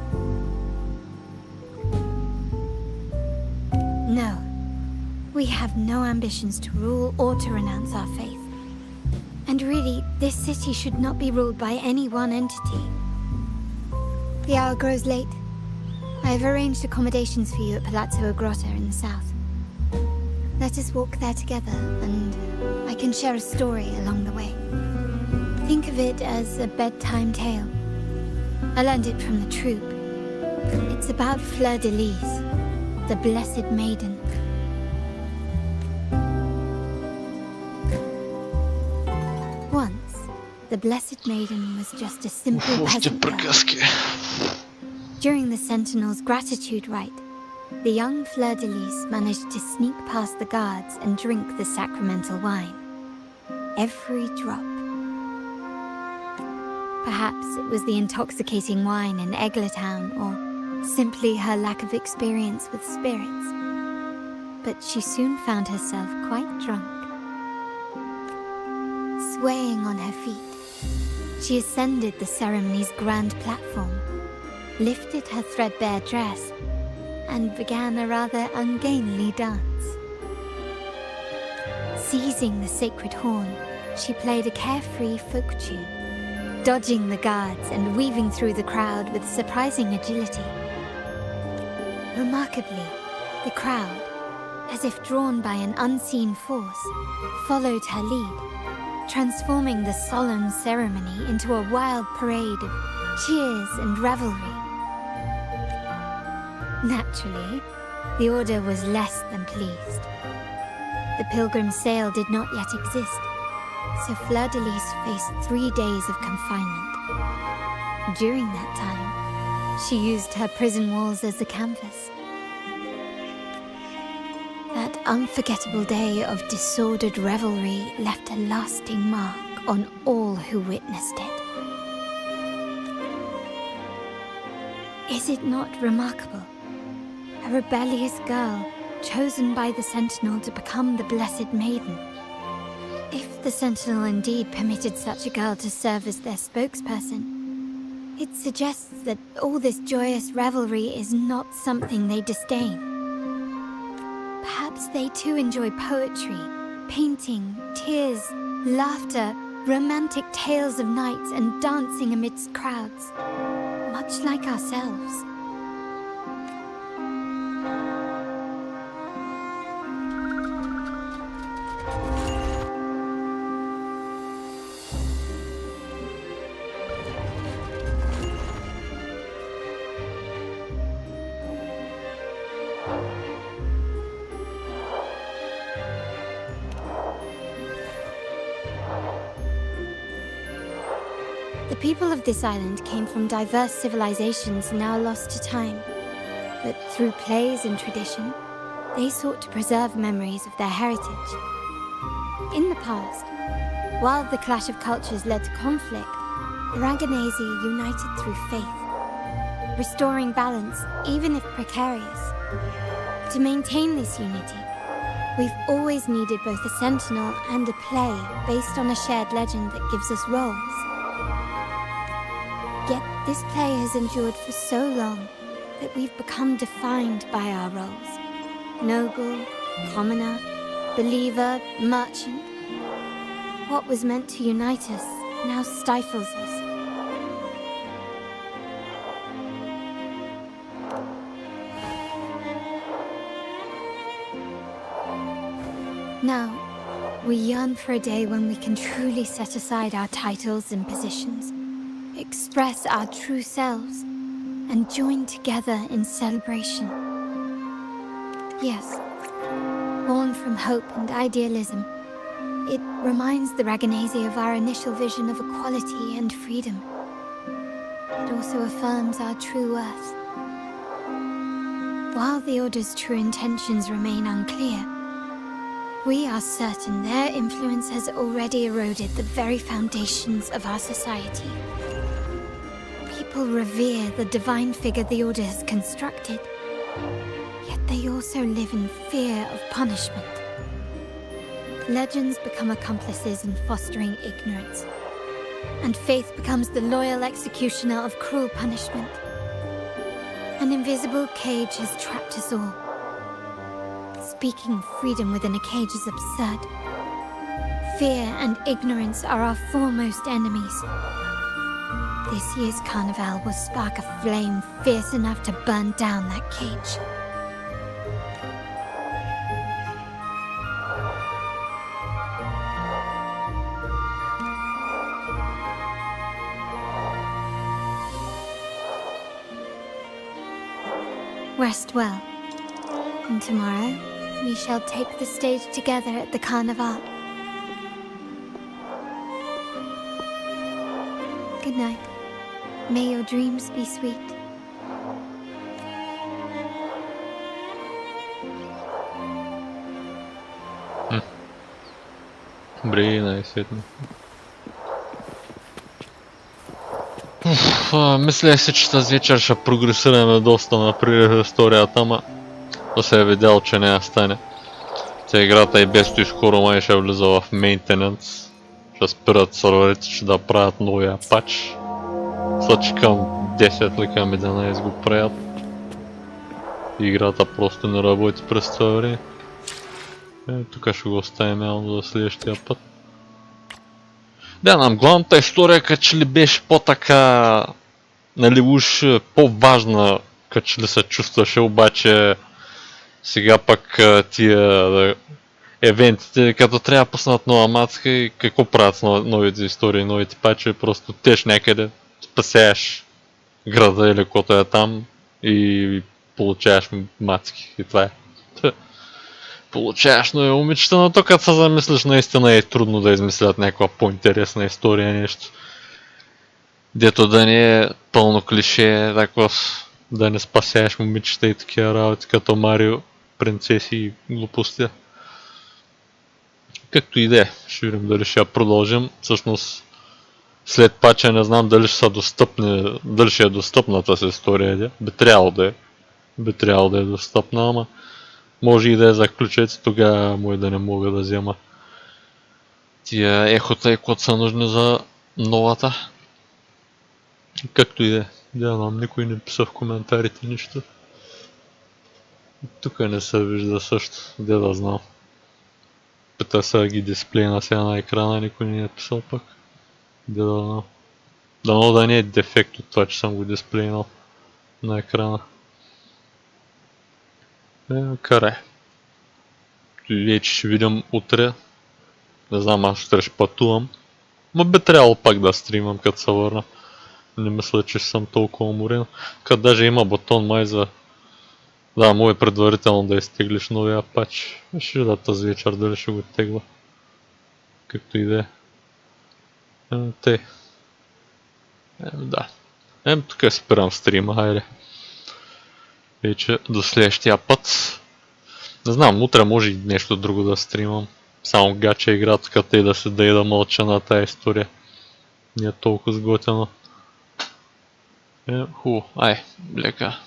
No, we have no ambitions to rule or to renounce our faith. And really, this city should not be ruled by any one entity. The hour grows late. I have arranged accommodations for you at Palazzo Grotta in the south. Let us walk there together, and I can share a story along the way. Think of it as a bedtime tale. I learned it from the troop. It's about Fleur de Lis, the Blessed Maiden. Once, the Blessed Maiden was just a simple peasant girl. During the Sentinel's gratitude rite, the young Fleur de Lis managed to sneak past the guards and drink the sacramental wine. Every drop. Perhaps it was the intoxicating wine in Eglatown, or simply her lack of experience with spirits. But she soon found herself quite drunk. Swaying on her feet, she ascended the ceremony's grand platform, lifted her threadbare dress, and began a rather ungainly dance. Seizing the sacred horn, she played a carefree folk tune, dodging the guards and weaving through the crowd with surprising agility. Remarkably, the crowd, as if drawn by an unseen force, followed her lead, transforming the solemn ceremony into a wild parade of cheers and revelry. Naturally, the Order was less than pleased. The pilgrim sale did not yet exist, so Fleur de Lis faced 3 days of confinement. During that time, she used her prison walls as a canvas. That unforgettable day of disordered revelry left a lasting mark on all who witnessed it. Is it not remarkable? A rebellious girl chosen by the Sentinel to become the Blessed Maiden. If the Sentinel indeed permitted such a girl to serve as their spokesperson, it suggests that all this joyous revelry is not something they disdain. Perhaps they too enjoy poetry, painting, tears, laughter, romantic tales of knights, and dancing amidst crowds, much like ourselves. The people of this island came from diverse civilizations now lost to time, but through plays and tradition, they sought to preserve memories of their heritage. In the past, while the clash of cultures led to conflict, the Raganesi united through faith, restoring balance even if precarious. To maintain this unity, we've always needed both a sentinel and a play based on a shared legend that gives us roles. Yet this play has endured for so long that we've become defined by our roles. Noble, commoner, believer, merchant. What was meant to unite us now stifles us. Now, we yearn for a day when we can truly set aside our titles and positions, express our true selves, and join together in celebration. Yes, born from hope and idealism, it reminds the Raganesi of our initial vision of equality and freedom. It also affirms our true worth. While the Order's true intentions remain unclear, we are certain their influence has already eroded the very foundations of our society. People revere the divine figure the Order has constructed, yet they also live in fear of punishment. Legends become accomplices in fostering ignorance, and faith becomes the loyal executioner of cruel punishment. An invisible cage has trapped us all. Speaking of freedom within a cage is absurd. Fear and ignorance are our foremost enemies. This year's carnival will spark a flame fierce enough to burn down that cage. Rest well, and tomorrow we shall take the stage together at the carnival. Good night. May your dreams be sweet. Добре, най-сетно. Мислех си, че тази вечер ще прогресираме доста напред в историята, ама да се е видял, че не стане. Тя играта и без той скоро май ще влиза в мейнтененс. Ще спират сървърите, че да правят новия пач. Слъчи към 10 или към 11 го правят. Играта просто не работи през това време. Тук ще го оставим явно за следващия път. Да, нам главната история като че ли беше по-така, нали уж по-важна, като че ли се чувстваше, обаче сега пък тия евентите, като трябва да пуснат нова мацка и какво правят с новите истории, новите пачи, просто теш някъде, спасяваш града или каквото е там и получаваш мацки и това е. Получаваш нови момичета, но то като се замислиш, наистина е трудно да измислят някаква по-интересна история, нещо. Дето да не е пълно клише, такова да не спасяваш момичета и такива работи, като Марио, принцеси и глупости. Както и да е, ще видим дали ще я продължим. Всъщност, след пача не знам дали ще са достъпни, дали ще е достъпна тази история. Би трябвало да е. Би трябвало да е достъпна, ама може и да е заключец, тогава може да не мога да взема тия ехота и код са нужни за новата. Както и да е. Да, знам, никой не писа в коментарите нищо. Тук не се вижда също, де да знам. Пита се ги дисплейна сега на екрана, никой не е писал пък. Де да знам. Дано да не е дефект от това, че съм го дисплейнал на екрана. Карай. Вече ще видим утре. Не знам, аз утре ще пътувам. Ма би трябвало пак да стримам, като се върна. Не мисля, че съм толкова уморен. Като даже има бутон май за... Да, може предварително да изтеглиш новия пач. Ще видя тази вечер дали ще го тегла. Както и да е. Те. Да. Тук спирам стрима, хайде. Вече до следващия път. Не знам, утре може и нещо друго да стримам. Само гача играта, като и да седа и да мълча на тая история. Не е толкова сготено. Хубаво, ай, лека.